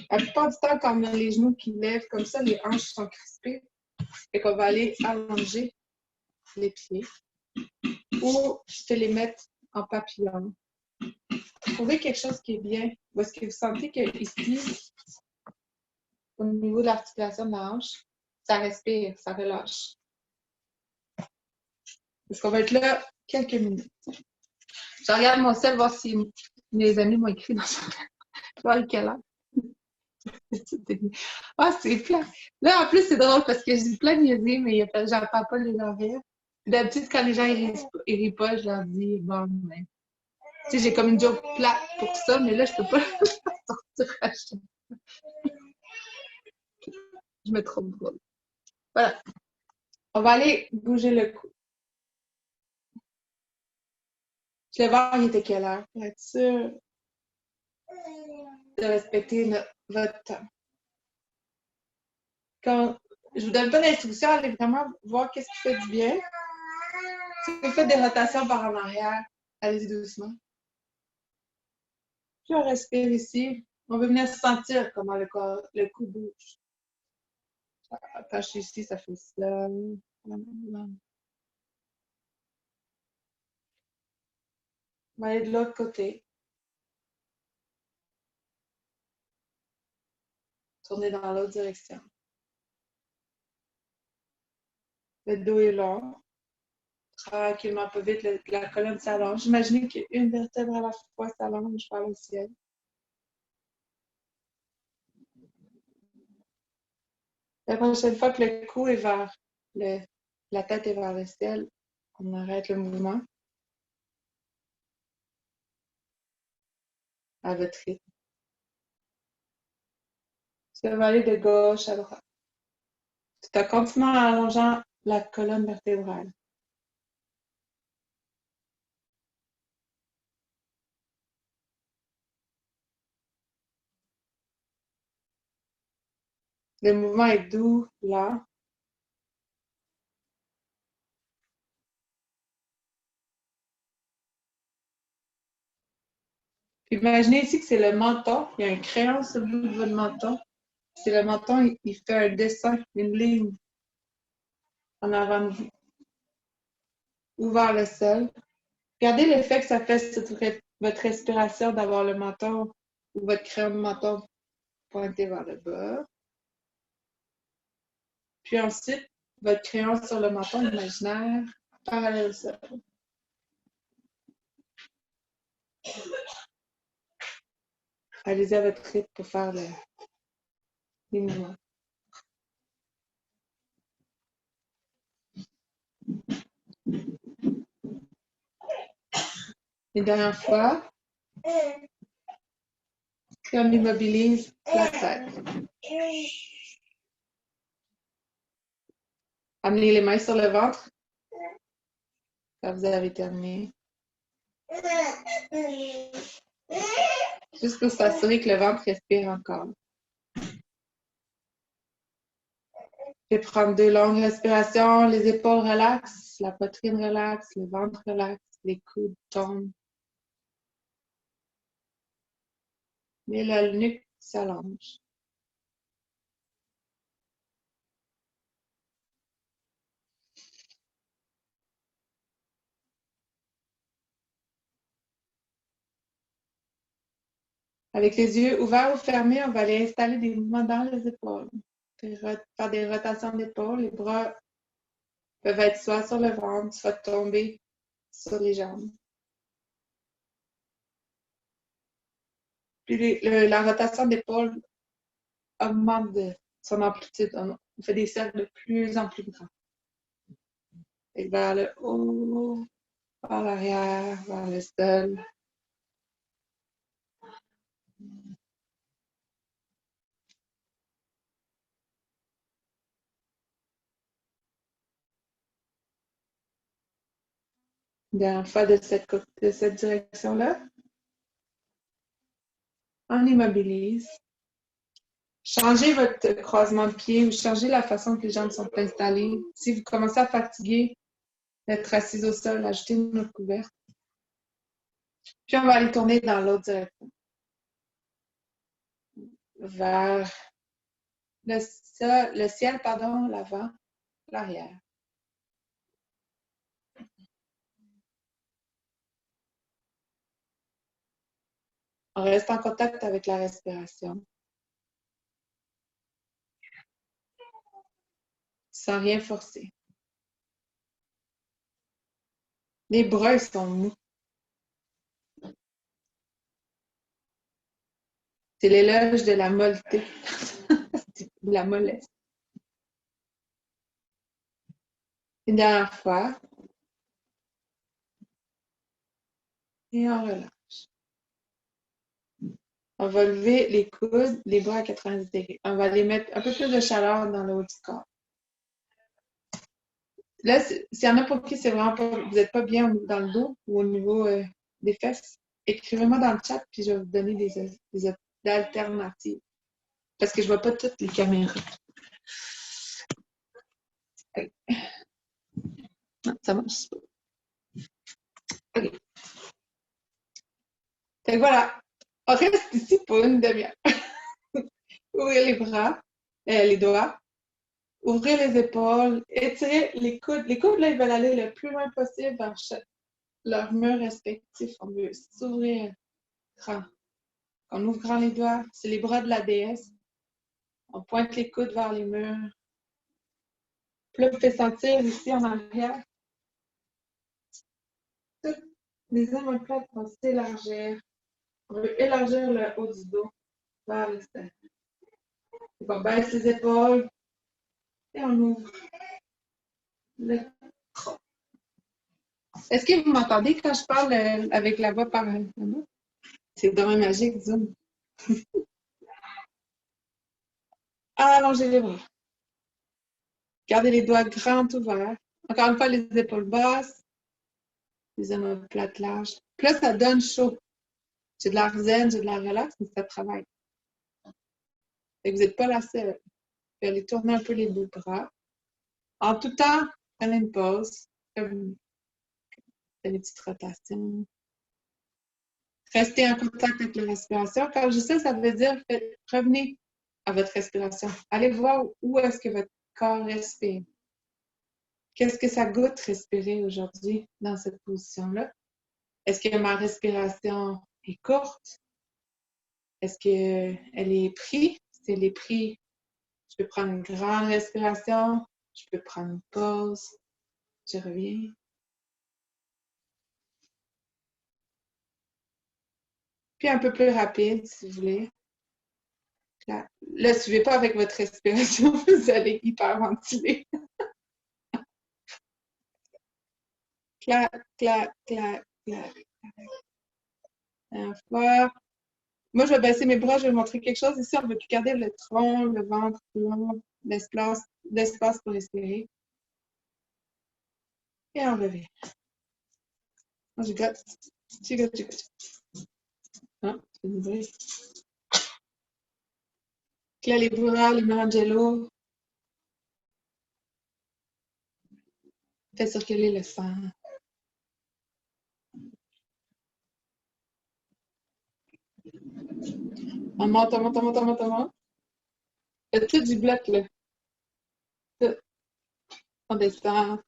La plupart du temps, quand on a les genoux qui lèvent comme ça, les hanches sont crispées. Fait qu'on va aller allonger les pieds. Ou je peux les mettre en papillon. Trouvez quelque chose qui est bien. Est-ce que vous sentez que ici, au niveau de l'articulation de la hanche, ça respire, ça relâche. Parce qu'on va être là quelques minutes. Je regarde mon sel, voir si mes amis m'ont écrit dans ce voir quelle heure. Ah, c'est plein. Là, en plus, c'est drôle parce que je dis plein de niaiseries, mais j'en parle pas les gens rire. D'habitude, quand les gens ils rient pas, je leur dis, bon, mais. Tu sais, j'ai comme une joke plate pour ça, mais là, je peux pas sortir à chaque fois. Je me trompe drôle. Voilà. On va aller bouger le cou. Je vais voir, il était quelle heure, pour être sûr de respecter votre temps. Quand je vous donne pas d'instructions, allez vraiment voir qu'est-ce qui fait du bien. Si vous faites des rotations par en arrière, allez-y doucement. Puis on respire ici. On veut venir sentir comment le cou bouge. Quand je suis ici, ça fait ça. On va aller de l'autre côté. Tourner dans l'autre direction. Le dos est long. Tranquillement, pas vite, la colonne s'allonge. Imaginez qu'une vertèbre à la fois s'allonge vers le ciel. La prochaine fois que le cou est vers la tête est vers le ciel, on arrête le mouvement à votre rythme. Ça va aller de gauche à droite. Tout en continuant en allongeant la colonne vertébrale. Le mouvement est doux, lent. Imaginez ici que c'est le menton. Il y a un crayon sur le bout de votre menton. C'est le menton, il fait un dessin, une ligne en avant de vous. Ou vers le sol. Regardez l'effet que ça fait sur votre respiration d'avoir le menton ou votre crayon de menton pointé vers le bas. Puis ensuite, votre crayon sur le menton imaginaire parallèle au sol. Allez-y à votre rythme pour faire les mouvements. Les dernières fois, puis on immobilise la tête. Amenez les mains sur le ventre quand vous avez terminé. Juste pour s'assurer que le ventre respire encore. Je vais prendre 2 longues respirations, les épaules relaxent, la poitrine relaxe, le ventre relaxe. les coudes tombent. Mais la nuque s'allonge. Avec les yeux ouverts ou fermés, on va aller installer des mouvements dans les épaules. Faire des rotations d'épaules. Les bras peuvent être soit sur le ventre, soit tomber sur les jambes. Puis la rotation d'épaule augmente son amplitude. On fait des cercles de plus en plus grands. Et vers le haut, vers l'arrière, vers le sol. Dernière fois de cette direction-là. On immobilise. Changez votre croisement de pied ou changez la façon que les jambes sont installées. Si vous commencez à fatiguer d'être assis au sol, ajoutez une autre couverte. Puis on va aller tourner dans l'autre direction. Vers le ciel, l'avant, l'arrière. On reste en contact avec la respiration. Sans rien forcer. Les bras, ils sont mous. C'est l'éloge de la molleté. De la mollesse. Une dernière fois. Et on relâche. On va lever les coudes, les bras à 90 degrés. On va les mettre un peu plus de chaleur dans le haut du corps. Là, s'il y en a pour qui c'est vraiment pas, vous n'êtes pas bien dans le dos ou au niveau des fesses, écrivez-moi dans le chat puis je vais vous donner des alternatives. Parce que je ne vois pas toutes les caméras. Okay. Non, ça marche pas. OK. Fait que voilà. On reste ici pour une demi-heure. Ouvrez les bras, les doigts. Ouvrez les épaules. Étirez les coudes. Les coudes, là, ils veulent aller le plus loin possible vers leur mur respectif. On veut s'ouvrir grand. En ouvrant les doigts, c'est les bras de la déesse. On pointe les coudes vers les murs. Puis là, vous faites sentir ici en arrière. Toutes les omoplates vont s'élargir. On veut élargir le haut du dos vers l'extérieur. On baisse les épaules et on ouvre le tronc. Est-ce que vous m'entendez quand je parle avec la voix par là? C'est vraiment magique, Zoom. Allongez les bras. Gardez les doigts grands ouverts. Encore une fois, les épaules basses. Les omoplates larges. Puis là, ça donne chaud. J'ai de la zen, j'ai de la relax, mais ça travaille. Et vous n'êtes pas la seule. Vous allez tourner un peu les deux bras. En tout temps, prenez une pause. Faites des petites rotations. Restez en contact avec la respiration. Quand je dis ça, ça veut dire revenez à votre respiration. Allez voir où est-ce que votre corps respire. Qu'est-ce que ça goûte respirer aujourd'hui dans cette position-là? Est-ce que ma respiration est courte? Est-ce qu'elle est prise? Si elle est prise, je peux prendre une grande respiration. Je peux prendre une pause. Je reviens. Puis un peu plus rapide, si vous voulez. Là, ne suivez pas avec votre respiration, vous allez hyperventiler. Clac, clac, clac, clac. Fois. Moi, je vais baisser mes bras, je vais montrer quelque chose. Ici, on veut garder le tronc, le ventre long, l'espace pour respirer. Et on revient. Moi, je gotte. Tu gottes. Ah, c'est du bruit. Là, les bras, les Marangelo. Fait circuler le sang. On monte, on monte, on monte, on monte, on monte. Il y a tout du bloc, là. Tout. On descend.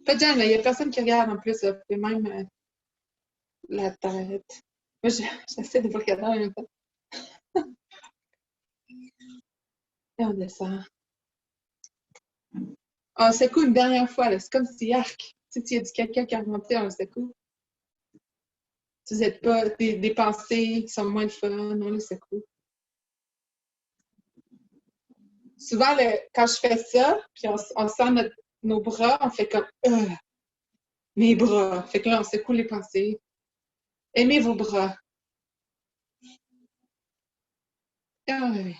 Pas de gêne, là. Il n'y a personne qui regarde en plus, là. Puis même la tête. Moi, j'essaie de pas regarder en même temps. Et on descend. On secoue une dernière fois, là. C'est comme si arc. Tu sais, s'il y a du caca qui a remonté, on le secoue. Si vous n'êtes pas des pensées qui sont moins de fun, on le secoue. Souvent, quand je fais ça, puis on sent nos bras, on fait comme mes bras. Fait que là, on secoue les pensées. Aimez vos bras. Ah, oui.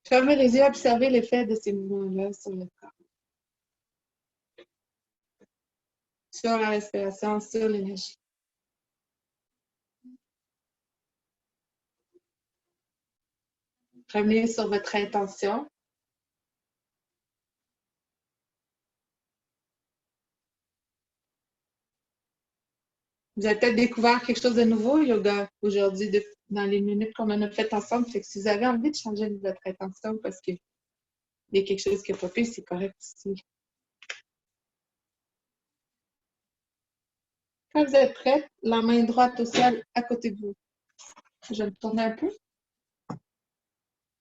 Fermez les yeux, observez l'effet de ces mouvements-là sur le corps, sur la respiration, sur l'énergie. Revenez sur votre intention. Vous avez peut-être découvert quelque chose de nouveau, yoga, aujourd'hui, dans les minutes qu'on en a fait ensemble. Fait que si vous avez envie de changer votre intention parce qu'il y a quelque chose qui a popé, c'est correct aussi. Quand vous êtes prête, la main droite au ciel à côté de vous. Je vais me tourner un peu.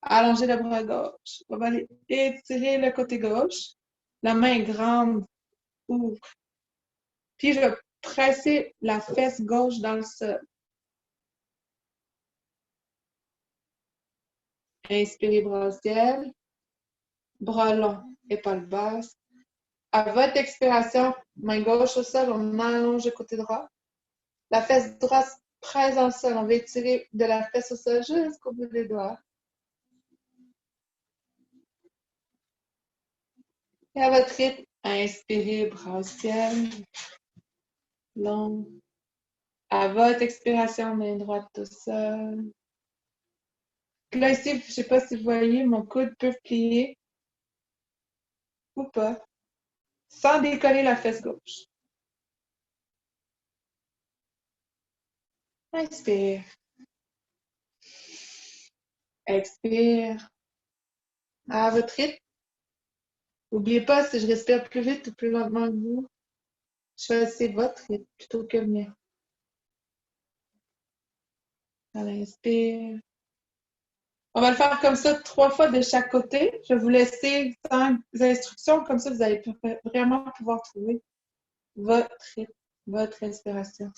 Allongez le bras gauche. On va aller étirer le côté gauche. La main grande ouvre. Puis je vais presser la fesse gauche dans le sol. Inspirez, bras au ciel. Bras longs, épaules basses. À votre expiration, main gauche au sol, on allonge le côté droit. La fesse droite presse dans le sol. On va étirer de la fesse au sol jusqu'au bout des doigts. Et à votre rythme, inspirez, bras au ciel. Long. À votre expiration, main droite au sol. Puis là, ici, je ne sais pas si vous voyez, mon coude peut plier ou pas, sans décoller la fesse gauche. Inspire. Expire. À votre rythme. N'oubliez pas, si je respire plus vite ou plus lentement que vous, choisissez votre rythme plutôt que le mien. À l'inspire. On va le faire comme ça 3 fois de chaque côté. Je vais vous laisser 5 instructions, comme ça vous allez vraiment pouvoir trouver votre rythme, votre respiration.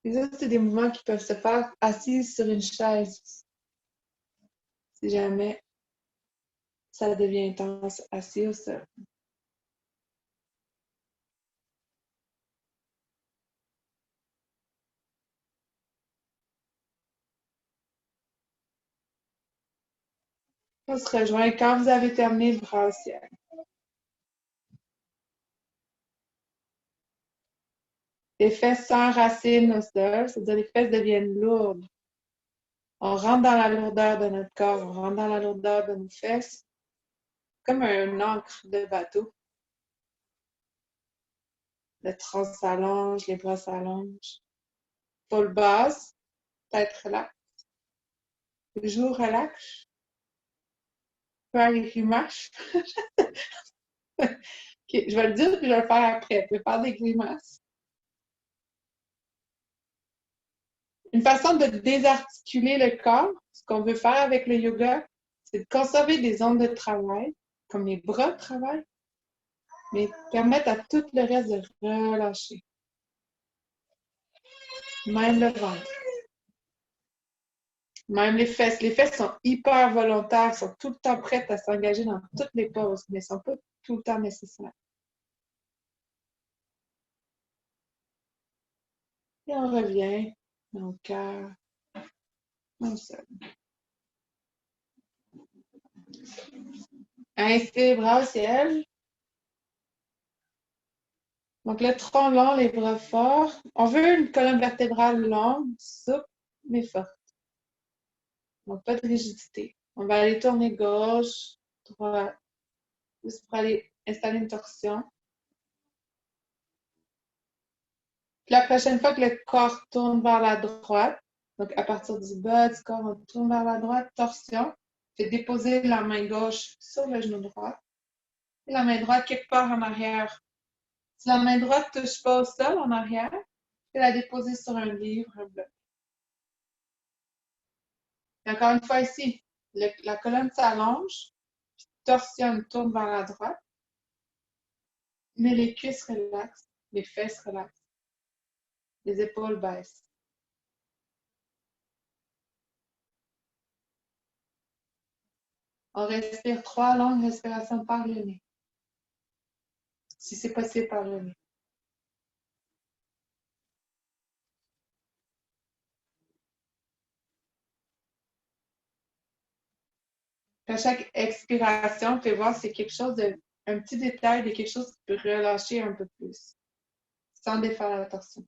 Les autres, c'est des mouvements qui peuvent se faire assis sur une chaise. Si jamais ça devient intense, assis au sol. On se rejoint quand vous avez terminé le bras au ciel. Les fesses s'enracinent au sol, c'est-à-dire les fesses deviennent lourdes. On rentre dans la lourdeur de notre corps, on rentre dans la lourdeur de nos fesses, comme un ancre de bateau. Le tronc s'allonge, les bras s'allongent. Paule basse, tête relaxe. Les joues relax. Faire les grimaces. Okay, je vais le dire puis je vais le faire après. Je vais faire des grimaces. Une façon de désarticuler le corps, ce qu'on veut faire avec le yoga, c'est de conserver des zones de travail, comme les bras de travail, mais permettre à tout le reste de relâcher. Même le ventre. Même les fesses. Les fesses sont hyper volontaires, sont tout le temps prêtes à s'engager dans toutes les poses, mais ne sont pas tout le temps nécessaires. Et on revient dans le cœur, dans le sol. Inspire, bras au ciel. Donc, le tronc long, les bras forts. On veut une colonne vertébrale longue, souple, mais forte. Donc, pas de rigidité. On va aller tourner gauche, droite, juste pour aller installer une torsion. Puis la prochaine fois que le corps tourne vers la droite, donc à partir du bas du corps, on tourne vers la droite, torsion. Fait déposer la main gauche sur le genou droit et la main droite quelque part en arrière. Si la main droite ne touche pas au sol en arrière, fais la déposer sur un livre, un bloc. Et encore une fois ici, la colonne s'allonge, torsionne, tourne vers la droite, mais les cuisses relaxent, les fesses relaxent, les épaules baissent. On respire 3 longues respirations par le nez, si c'est possible par le nez. À chaque expiration, fais voir si c'est quelque chose un petit détail de quelque chose qui peut relâcher un peu plus, sans défaire la torsion.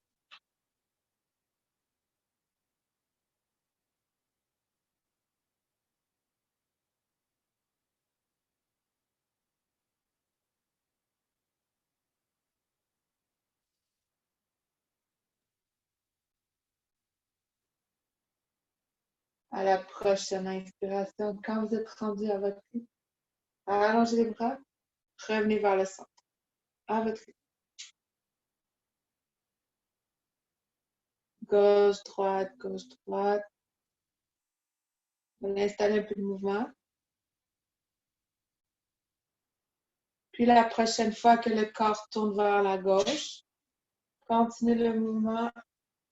À la prochaine inspiration, quand vous êtes rendu à votre rythme, allongez les bras, revenez vers le centre, à votre rythme. Gauche, droite, gauche, droite. On installe un peu de mouvement. Puis la prochaine fois que le corps tourne vers la gauche, continuez le mouvement.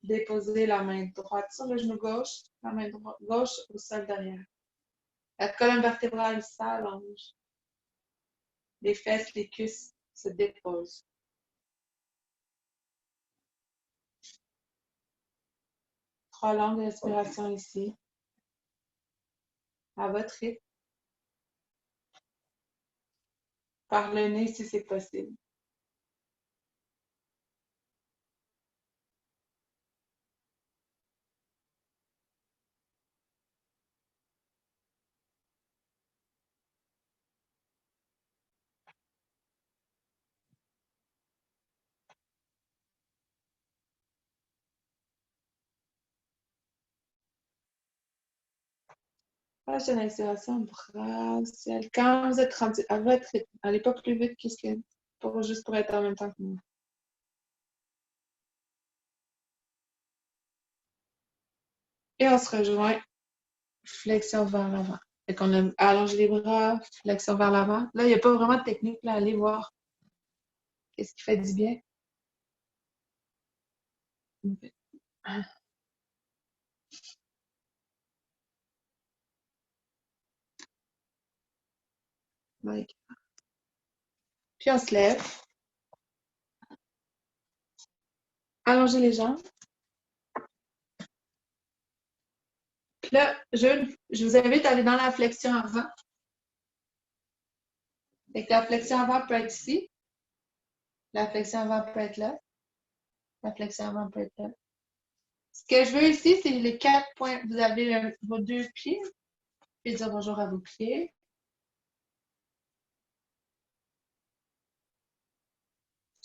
Déposez la main droite sur le genou gauche, la main gauche au sol derrière. La colonne vertébrale s'allonge. Les fesses, les cuisses se déposent. Trois longues respirations ici. À votre rythme. Par le nez si c'est possible. Prochaine inspiration, bras au ciel. Quand vous êtes rendu à votre rythme, allez pas plus vite que ce que juste pour être en même temps que moi. Et on se rejoint. Flexion vers l'avant. Fait qu'on a allongé les bras, flexion vers l'avant. Là, il n'y a pas vraiment de technique. Là, allez voir qu'est-ce qui fait du bien. Puis on se lève. Allongez les jambes. Puis là, je vous invite à aller dans la flexion avant. Fait que la flexion avant peut être ici. La flexion avant peut être là. La flexion avant peut être là. Ce que je veux ici, c'est les 4 points. Vous avez vos 2 pieds. Puis dire bonjour à vos pieds.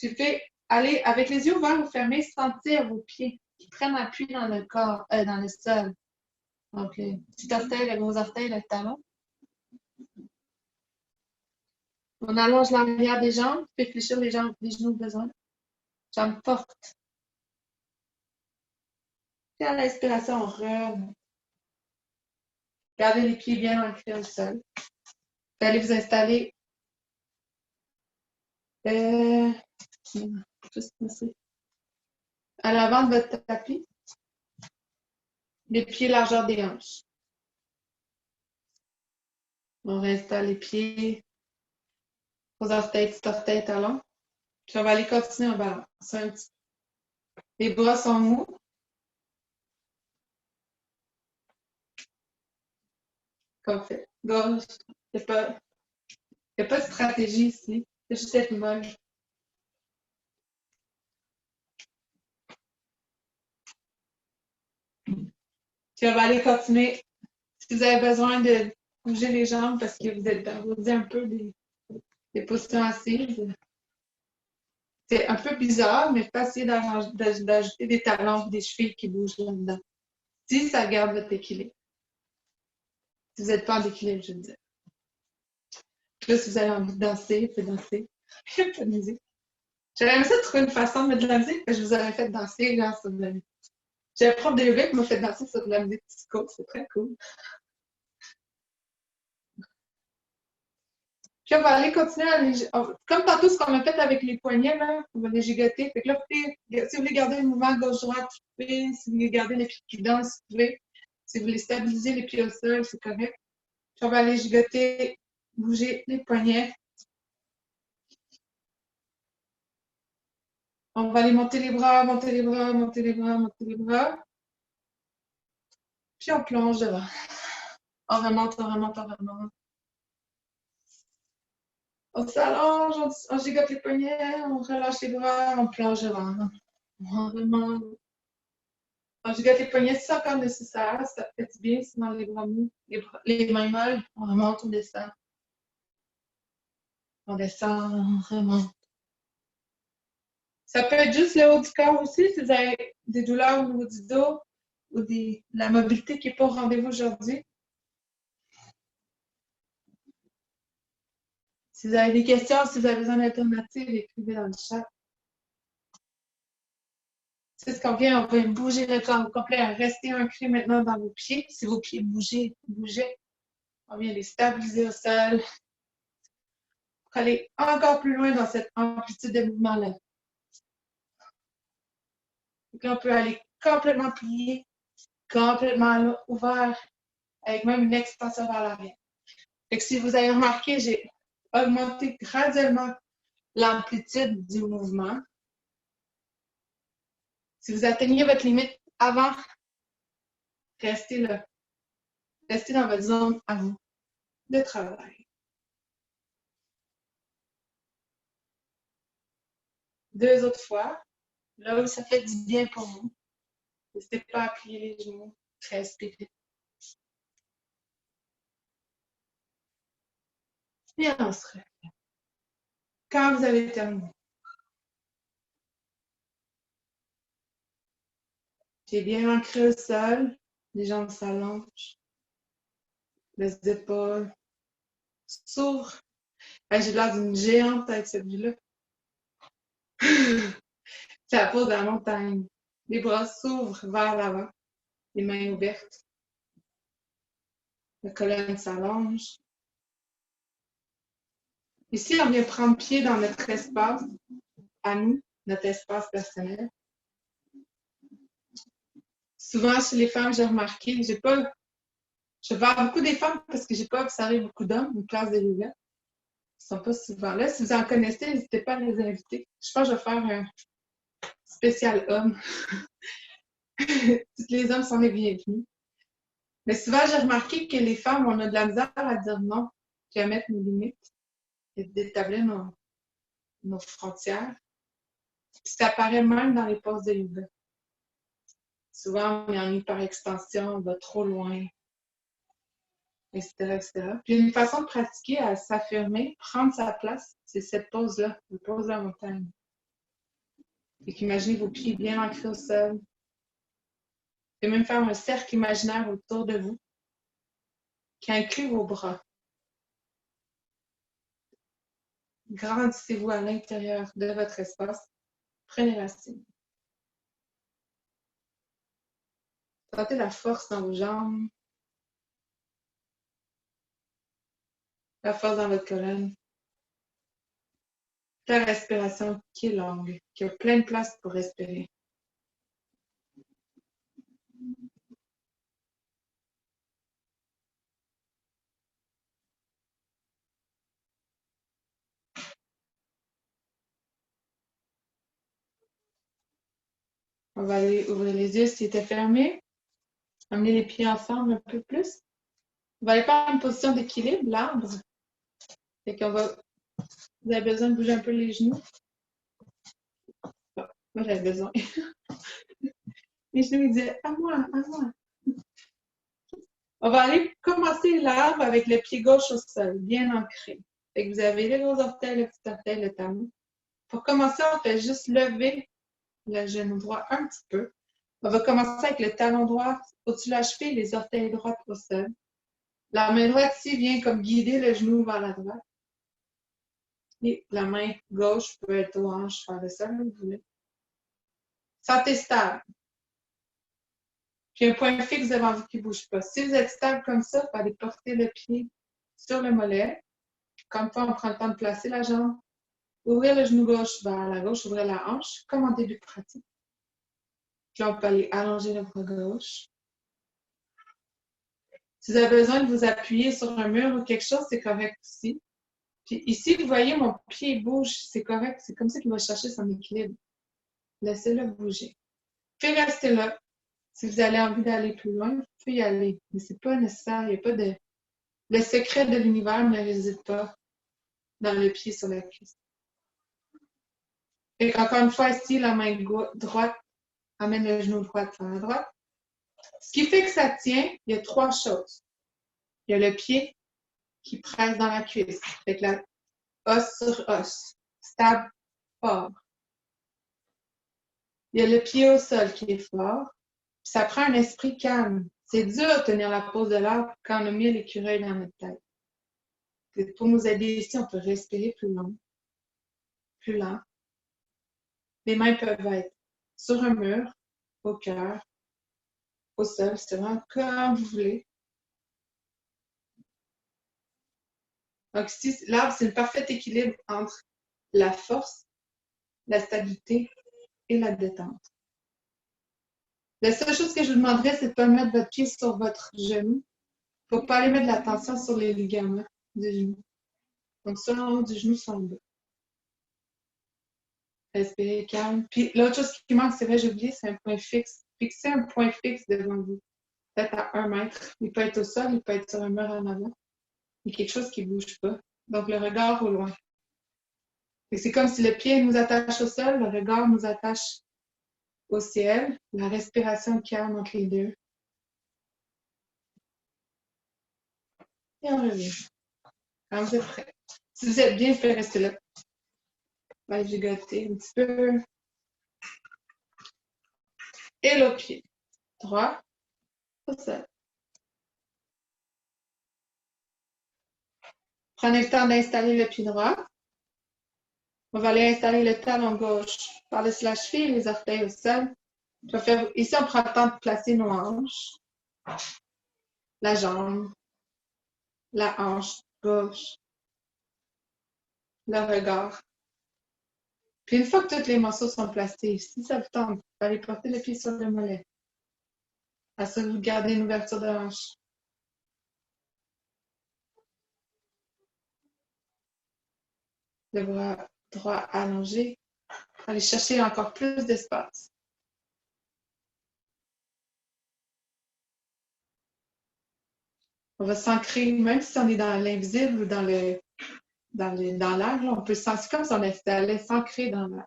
Tu fais aller avec les yeux ouverts ou fermés, sentir vos pieds qui prennent appui dans le corps, dans le sol. Donc, le petit orteil, le gros orteil, le talon. On allonge l'arrière des jambes, puis fléchir les jambes, les genoux besoin. Jambes fortes. Puis à l'inspiration, on remonte. Gardez les pieds bien ancrés au sol. Vous allez vous installer juste ici. À l'avant de votre tapis. Les pieds largeur des hanches. On réinstalle les pieds, gros orteils, petit orteil, talon. Puis on va aller continuer en balance. Un petit peu. Les bras sont mous. Comme fait. Gauche. Il n'y a pas de stratégie ici. C'est juste être molle. Puis on va aller continuer. Si vous avez besoin de bouger les jambes parce que vous êtes arrosé un peu des positions assises, c'est un peu bizarre, mais pas essayer d'ajouter des talons ou des chevilles qui bougent là-dedans. Si ça garde votre équilibre. Si vous n'êtes pas en équilibre, je veux dire. Là, si vous avez envie de danser, vous pouvez danser. Il n'y a pas de musique. J'aurais aimé ça trouver une façon de mettre de la musique, que je vous aurais fait danser grâce à de la musique. J'ai un prof de yoga qui m'a fait danser sur de la musique disco, c'est très cool. Puis on va aller continuer à les... Comme tantôt, ce qu'on a fait avec les poignets, là, on va les gigoter. Fait que là, si vous voulez garder le mouvement gauche-droite, vous pouvez. Si vous voulez garder les pieds qui dansent, vous pouvez. Si vous voulez stabiliser les pieds au sol, c'est correct. Puis on va aller gigoter, bouger les poignets. On va aller monter les bras, monter les bras, monter les bras, monter les bras. Puis on plonge devant. On remonte, on remonte, on remonte. On s'allonge, on gigote les poignets, on relâche les bras, on plonge devant. On remonte. On gigote les poignets si c'est encore nécessaire, ça fait du bien, sinon les bras mous, les mains molles, on remonte, on descend. On descend, on remonte. Ça peut être juste le haut du corps aussi, si vous avez des douleurs au niveau du dos ou la mobilité qui n'est pas au rendez-vous aujourd'hui. Si vous avez des questions, si vous avez besoin d'alternatives, écrivez dans le chat. C'est ce qu'on vient, on va bouger le corps au complet, restez ancré maintenant dans vos pieds. Si vos pieds bougent, bougez. On vient les stabiliser au sol. Pour aller encore plus loin dans cette amplitude de mouvement-là. On peut aller complètement plié, complètement ouvert, avec même une extension vers l'arrière. Si vous avez remarqué, j'ai augmenté graduellement l'amplitude du mouvement. Si vous atteignez votre limite avant, restez là. Restez dans votre zone à vous de travail. Deux autres fois, là où ça fait du bien pour vous. N'hésitez pas à plier les genoux, respirez. Et on se relève. Quand vous avez terminé, j'ai bien ancré au sol, les jambes s'allongent, les épaules s'ouvrent. J'ai l'air d'une géante avec cette vue-là. C'est la pose de la montagne. Les bras s'ouvrent vers l'avant, les mains ouvertes. La colonne s'allonge. Ici, on vient prendre pied dans notre espace, à nous, notre espace personnel. Souvent, chez les femmes, j'ai remarqué, je vois beaucoup des femmes parce que j'ai pas observé beaucoup d'hommes, une classe de yoga. Ils sont pas souvent là. Si vous en connaissez, n'hésitez pas à les inviter. Je pense que je vais faire un spécial homme. Tous les hommes sont les bienvenus. Mais souvent, j'ai remarqué que les femmes, on a de la misère à dire non, puis à mettre nos limites, et d'établir nos frontières. Puis ça apparaît même dans les poses de yoga. Souvent, on est en hyper-extension, on va trop loin, etc., etc. Puis une façon de pratiquer à s'affirmer, prendre sa place, c'est cette pose-là, la pose de la montagne. Et qu'imaginez vos pieds bien ancrés au sol. Vous pouvez même faire un cercle imaginaire autour de vous qui inclut vos bras. Grandissez-vous à l'intérieur de votre espace. Prenez racine. Sentez la force dans vos jambes, la force dans votre colonne. La respiration qui est longue, qui a plein de place pour respirer. On va aller ouvrir les yeux s'ils étaient fermés. Amener les pieds ensemble un peu plus. On va aller faire une position d'équilibre, l'arbre. Fait qu'on va... Vous avez besoin de bouger un peu les genoux. Bon, moi, j'avais besoin. Les genoux, ils disaient « à moi, à moi ». On va aller commencer l'arbre avec le pied gauche au sol, bien ancré. Fait que vous avez les gros orteils, le petit orteil, le talon. Pour commencer, on fait juste lever le genou droit un petit peu. On va commencer avec le talon droit au-dessus de la cheville, les orteils droits au sol. La main droite ici vient comme guider le genou vers la droite. Et la main gauche peut être aux hanches vers le sol, vous voulez. Santé stable. Puis un point fixe devant vous qui ne bouge pas. Si vous êtes stable comme ça, vous allez porter le pied sur le mollet. Comme ça, on prend le temps de placer la jambe. Ouvrir le genou gauche vers la gauche, ouvrir la hanche, comme en début de pratique. Puis là, on peut aller allonger le bras gauche. Si vous avez besoin de vous appuyer sur un mur ou quelque chose, c'est correct aussi. Puis ici, vous voyez, mon pied bouge, c'est correct. C'est comme ça qu'il va chercher son équilibre. Laissez-le bouger. Puis restez là. Si vous avez envie d'aller plus loin, vous pouvez y aller. Mais c'est pas nécessaire. Il n'y a pas de... Le secret de l'univers ne réside pas dans le pied sur la cuisse. Et encore une fois, ici, la main droite amène le genou droit vers la droite. Ce qui fait que ça tient, il y a trois choses. Il y a le pied qui presse dans la cuisse. Fait que la os sur os. Stable, fort. Il y a le pied au sol qui est fort. Puis ça prend un esprit calme. C'est dur de tenir la pose de l'arbre quand on a mis l'écureuil dans notre tête. Et pour nous aider ici, on peut respirer plus long, plus lent. Les mains peuvent être sur un mur, au cœur, au sol, c'est vraiment comme vous voulez. Donc ici, l'arbre, c'est le parfait équilibre entre la force, la stabilité et la détente. La seule chose que je vous demanderais, c'est de ne pas mettre votre pied sur votre genou. Il ne faut pas aller mettre de la tension sur les ligaments du genou. Donc, sur en haut du genou, sur le bas. Respirez calme. Puis l'autre chose qui manque, c'est vrai, j'ai oublié, c'est un point fixe. Fixez un point fixe devant vous. Peut-être à 1 mètre. Il peut être au sol, il peut être sur un mur en avant. Il y a quelque chose qui ne bouge pas. Donc, le regard au loin. C'est comme si le pied nous attache au sol, le regard nous attache au ciel, la respiration calme entre les deux. Et on revient. Quand vous êtes prêts. Si vous êtes bien, vous pouvez rester là. On va gigoter un petit peu. Et le pied. Droit au sol. Prenez le temps d'installer le pied droit. On va aller installer le talon gauche par-dessus la cheville et les orteils au sol. Ici, on prend le temps de placer nos hanches, la jambe, la hanche gauche, le regard. Puis une fois que tous les morceaux sont placés, si ça vous tente, vous allez porter le pied sur le mollet. À ça, vous gardez une ouverture de hanche. Le bras droit allongé. Allez chercher encore plus d'espace. On va s'ancrer, même si on est dans l'invisible ou dans l'air, on peut se sentir comme si on allait s'ancrer dans l'air.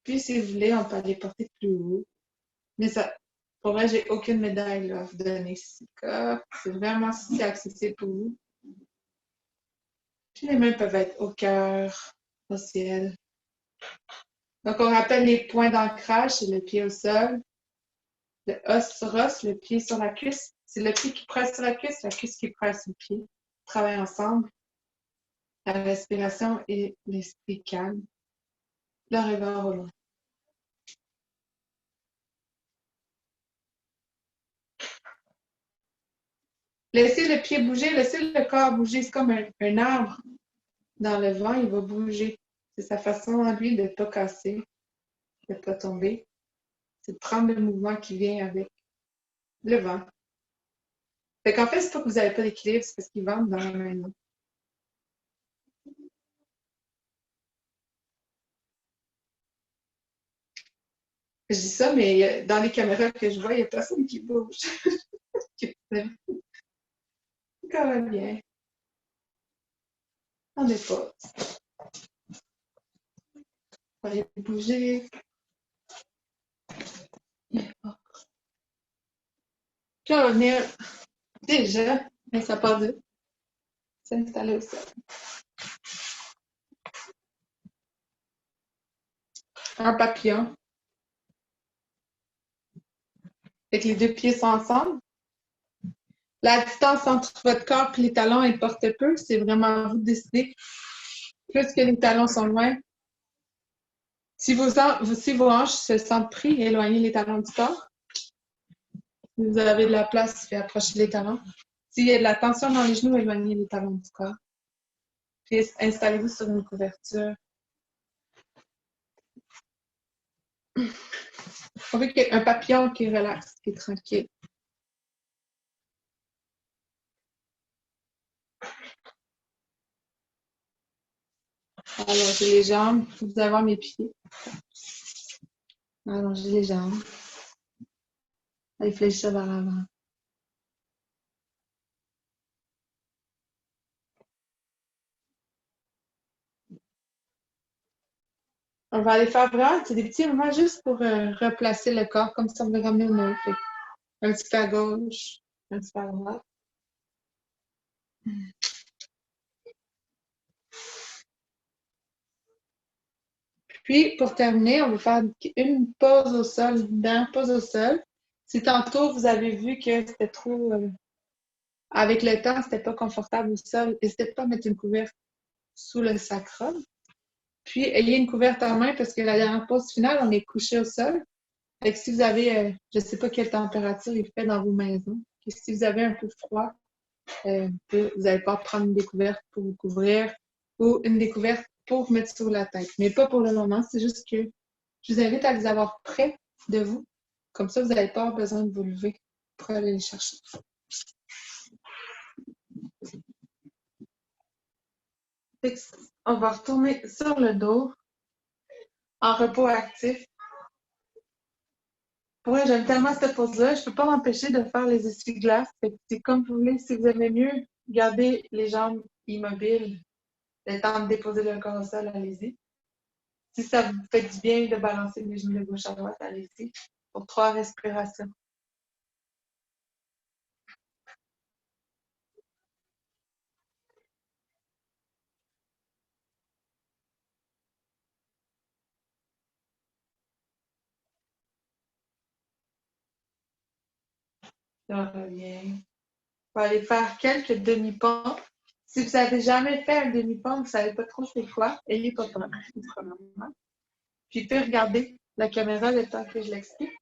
Puis, si vous voulez, on peut aller porter plus haut. Mais ça, pour vrai, j'ai aucune médaille là, à vous donner ici. C'est vraiment si accessible pour vous. Puis les mains peuvent être au cœur, au ciel. Donc, on rappelle les points d'ancrage, c'est le pied au sol, le os sur os, le pied sur la cuisse. C'est le pied qui presse sur la cuisse qui presse sur le pied. On travaille ensemble. La respiration et l'esprit calme. Le regard au loin. Laissez le pied bouger, laissez le corps bouger. C'est comme un arbre dans le vent, il va bouger. C'est sa façon à lui de ne pas casser, de ne pas tomber. C'est de prendre le mouvement qui vient avec le vent. Fait qu'en fait, c'est pas que vous n'avez pas d'équilibre, c'est parce qu'il vente dans la main. Je dis ça, mais dans les caméras que je vois, il n'y a personne qui bouge. C'est quand même bien. On n'est pas. On va bouger. Puis on va venir déjà, mais ça part vite, s'installer au sol. Un papillon. Fait que les deux pieds sont ensemble. La distance entre votre corps et les talons, elle porte peu. C'est vraiment à vous de décider. Plus que les talons sont loin. Si vos hanches se sentent pris, éloignez les talons du corps. Si vous avez de la place, faites approcher les talons. S'il y a de la tension dans les genoux, éloignez les talons du corps. Puis installez-vous sur une couverture. On veut qu'il y ait un papillon qui relaxe, qui est tranquille. Allongez les jambes. Vous allez voir mes pieds. Allongez les jambes. Allez fléchir vers l'avant. On va aller faire vraiment des petits mouvements juste pour replacer le corps, comme si on veut ramener au nœud. Un petit peu à gauche, un petit peu à droite. Puis, pour terminer, on va faire une pause au sol, une dernière pause au sol. Si tantôt, vous avez vu que c'était trop... avec le temps, c'était pas confortable au sol, n'hésitez pas à mettre une couverte sous le sacrum. Puis, ayez une couverte en main parce que la dernière pause finale, on est couché au sol. Fait que si vous avez, je ne sais pas quelle température il fait dans vos maisons, et si vous avez un peu froid, vous allez pas prendre une découverte pour vous couvrir ou une découverte pour vous mettre sur la tête. Mais pas pour le moment, c'est juste que je vous invite à les avoir près de vous. Comme ça, vous n'avez pas besoin de vous lever pour aller les chercher. On va retourner sur le dos en repos actif. Pour vrai, j'aime tellement cette pose-là, je ne peux pas m'empêcher de faire les essuie-glaces. C'est comme vous voulez, si vous aimez mieux, gardez les jambes immobiles, le temps de déposer le corps au sol, allez-y. Si ça vous fait du bien de balancer les genoux de gauche à droite, allez-y. Pour 3 respirations. On revient. On va aller faire quelques demi-ponts. Si vous n'avez jamais fait un demi-pont, vous ne savez pas trop c'est quoi, ayez pas peur, premièrement. Puis regardez la caméra le temps que je l'explique.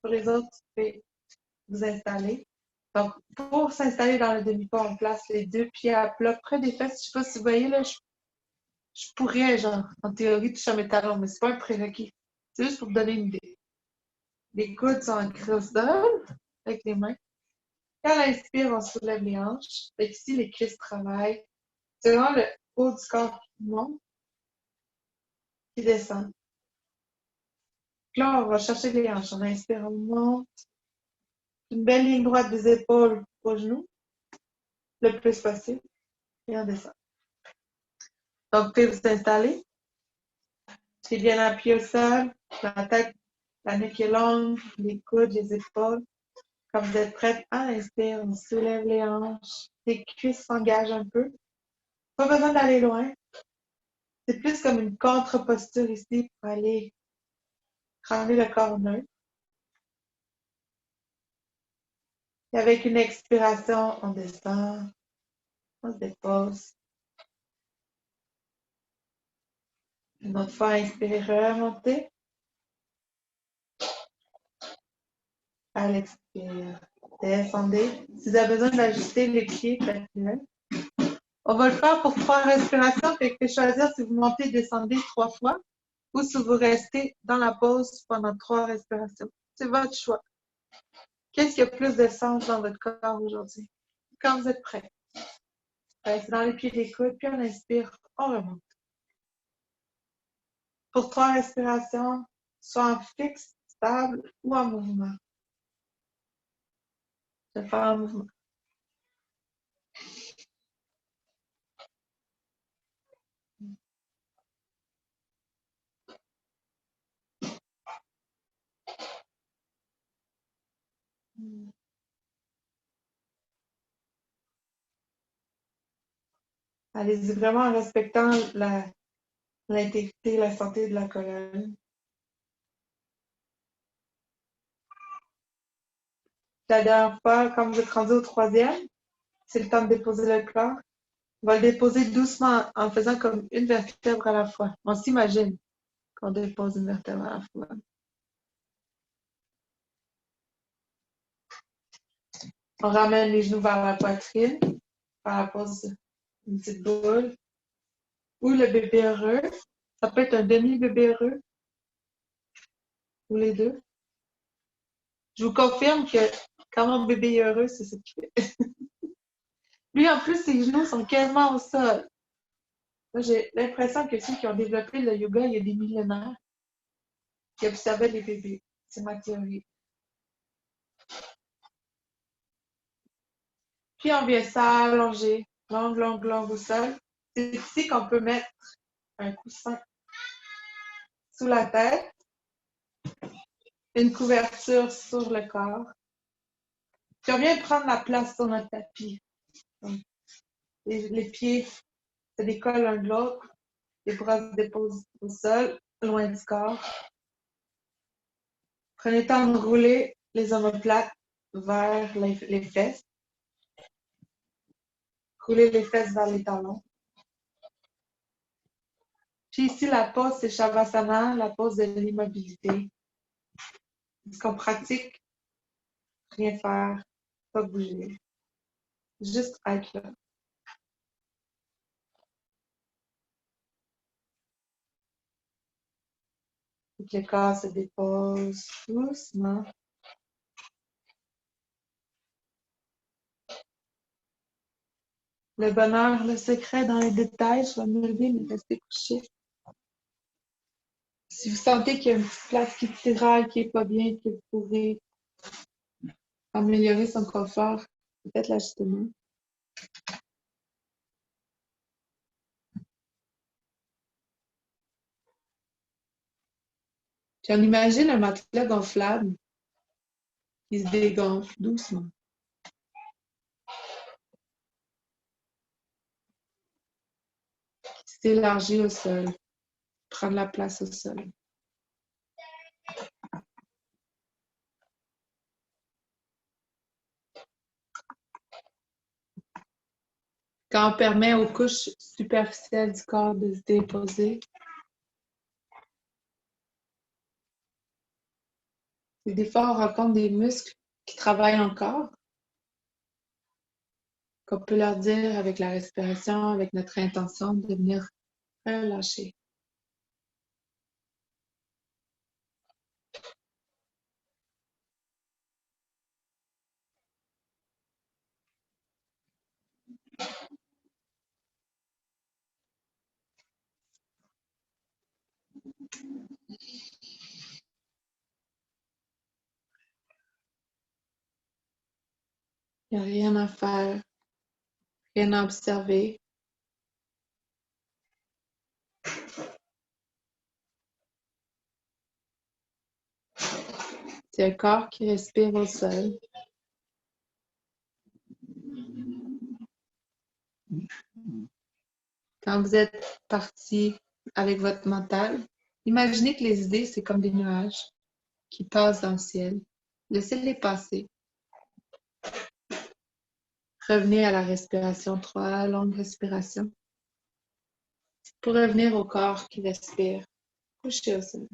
Pour les autres, vous pouvez vous installer. Donc, pour s'installer dans le demi-pont, on place les deux pieds à plat près des fesses. Je ne sais pas si vous voyez, là, je pourrais, genre, en théorie, toucher à mes talons, mais ce n'est pas un prérequis. C'est juste pour vous donner une idée. Les coudes sont ancrés au sol avec les mains. Quand on inspire, on soulève les hanches. Fait ici, les cuisses travaillent. C'est vraiment le haut du corps qui monte, qui descend. Là, on va chercher les hanches. On inspire, on monte. Une belle ligne droite des épaules aux genoux, le plus possible. Et on descend. Donc, vous pouvez vous installer. C'est bien appuyé au sol. La tête, la nuque est longue, les coudes, les épaules. Quand vous êtes prête, à l'inspire, on soulève les hanches. Les cuisses s'engagent un peu. Pas besoin d'aller loin. C'est plus comme une contre-posture ici pour aller ramener le corps neutre. Et avec une expiration, on descend, on se dépose. Une autre fois, inspirez, remontez. À l'expire, descendez. Si vous avez besoin d'ajuster les pieds, faites-le. On va le faire pour 3 respirations. Fait que choisir si vous montez et descendez 3 fois ou si vous restez dans la pause pendant 3 respirations. C'est votre choix. Qu'est-ce qui a plus de sens dans votre corps aujourd'hui? Quand vous êtes prêt. C'est dans les pieds des coudes, puis on inspire, on remonte. Pour 3 respirations, soit en fixe, stable ou en mouvement. Je vais faire en mouvement. Allez-y vraiment en respectant l'intégrité, la santé de la colonne. La dernière fois, quand vous êtes rendu au troisième, c'est le temps de déposer le corps. On va le déposer doucement en faisant comme une vertèbre à la fois. On s'imagine qu'on dépose une vertèbre à la fois. On ramène les genoux vers la poitrine. On la pose une petite boule. Ou le bébé heureux. Ça peut être un demi-bébé heureux. Ou les deux. Je vous confirme que quand mon bébé est heureux, c'est ce qu'il fait. Lui, en plus, ses genoux sont quasiment au sol. Moi, j'ai l'impression que ceux qui ont développé le yoga il y a des millénaires qui observaient les bébés. C'est ma théorie. Puis on vient s'allonger, longue au sol. C'est ici qu'on peut mettre un coussin sous la tête, une couverture sur le corps. Puis on vient prendre la place sur notre tapis. Donc, les pieds se décollent l'un de l'autre, les bras se déposent au sol, loin du corps. Prenez le temps de rouler les omoplates vers les fesses. Roulez les fesses vers les talons. Puis ici, la pose, c'est Shavasana, la pose de l'immobilité. Ce qu'on pratique, rien faire, pas bouger. Juste être là. Et que le corps se dépose doucement. Le bonheur, le secret dans les détails, je vais me lever, mais rester couché. Si vous sentez qu'il y a une petite place qui tiraille, qui n'est pas bien, que vous pouvez améliorer son confort, faites l'ajustement. Puis on imagine un matelas gonflable qui se dégonfle doucement. Qui s'élargit au sol. Prendre la place au sol. Quand on permet aux couches superficielles du corps de se déposer, et des fois, on rencontre des muscles qui travaillent encore, qu'on peut leur dire avec la respiration, avec notre intention de venir relâcher. Il n'y a rien à faire, rien à observer. C'est un corps qui respire au sol. Quand vous êtes parti avec votre mental, imaginez que les idées, c'est comme des nuages qui passent dans le ciel. Laissez-les passer. Revenez à la respiration, 3 longues respirations. Pour revenir au corps qui respire, couché au sol.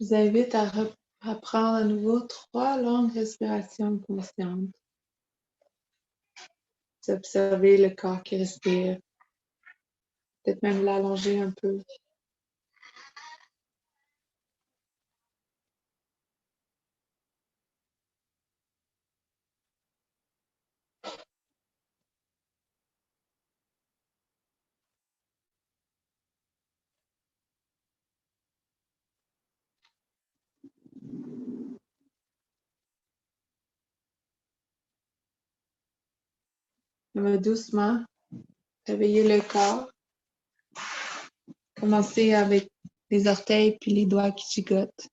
Je vous invite à reprendre à nouveau 3 longues respirations conscientes. Vous observez le corps qui respire. Peut-être même l'allonger un peu. On va doucement réveiller le corps. Commencez avec les orteils puis les doigts qui gigotent.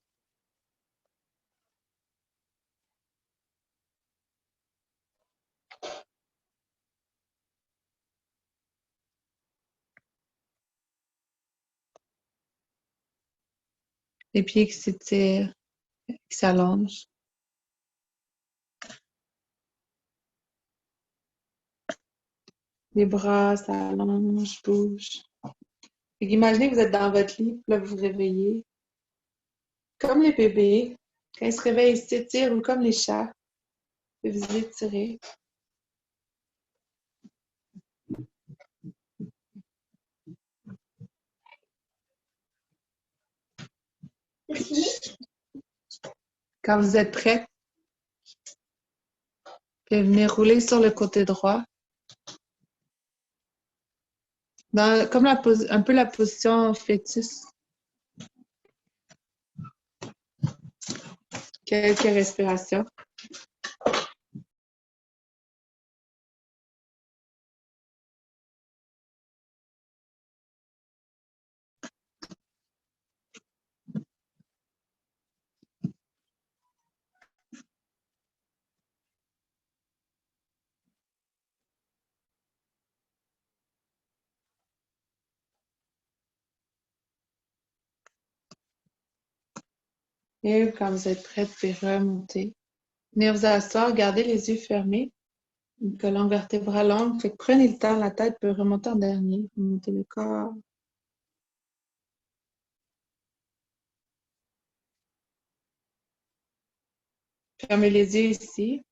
Les pieds qui s'étirent, qui s'allongent. Les bras s'allongent, bougent. Imaginez que vous êtes dans votre lit, puis là vous vous réveillez. Comme les bébés, quand ils se réveillent, ils s'étirent, ou comme les chats, vous vous étirez. Quand vous êtes prêts, puis venez rouler sur le côté droit. Comme un peu la position fœtus. Quelques respirations. Et quand vous êtes prêts, vous pouvez remonter. Venez vous asseoir, gardez les yeux fermés. Une colonne vertébrale longue. Fait que prenez le temps, la tête peut remonter en dernier. Remontez le corps. Fermez les yeux ici.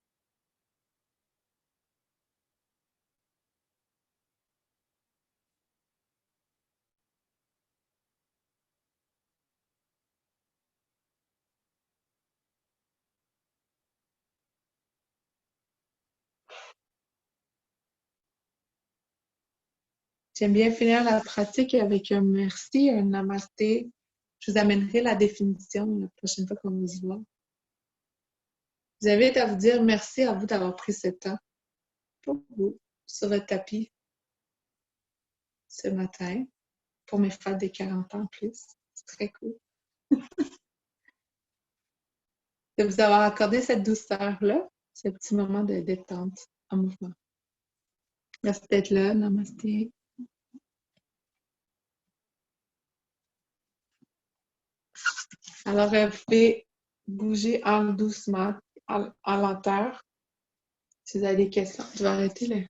J'aime bien finir la pratique avec un merci, un namasté. Je vous amènerai la définition la prochaine fois qu'on va se voir. Je vous invite à vous dire merci à vous d'avoir pris ce temps pour vous, sur votre tapis ce matin, pour mes fêtes des 40 ans en plus. C'est très cool. De vous avoir accordé cette douceur-là, ce petit moment de détente en mouvement. Merci d'être là. Namasté. Alors, vous pouvez bouger en doucement, en lenteur. Si vous avez des questions, je vais arrêter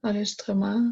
l'enregistrement.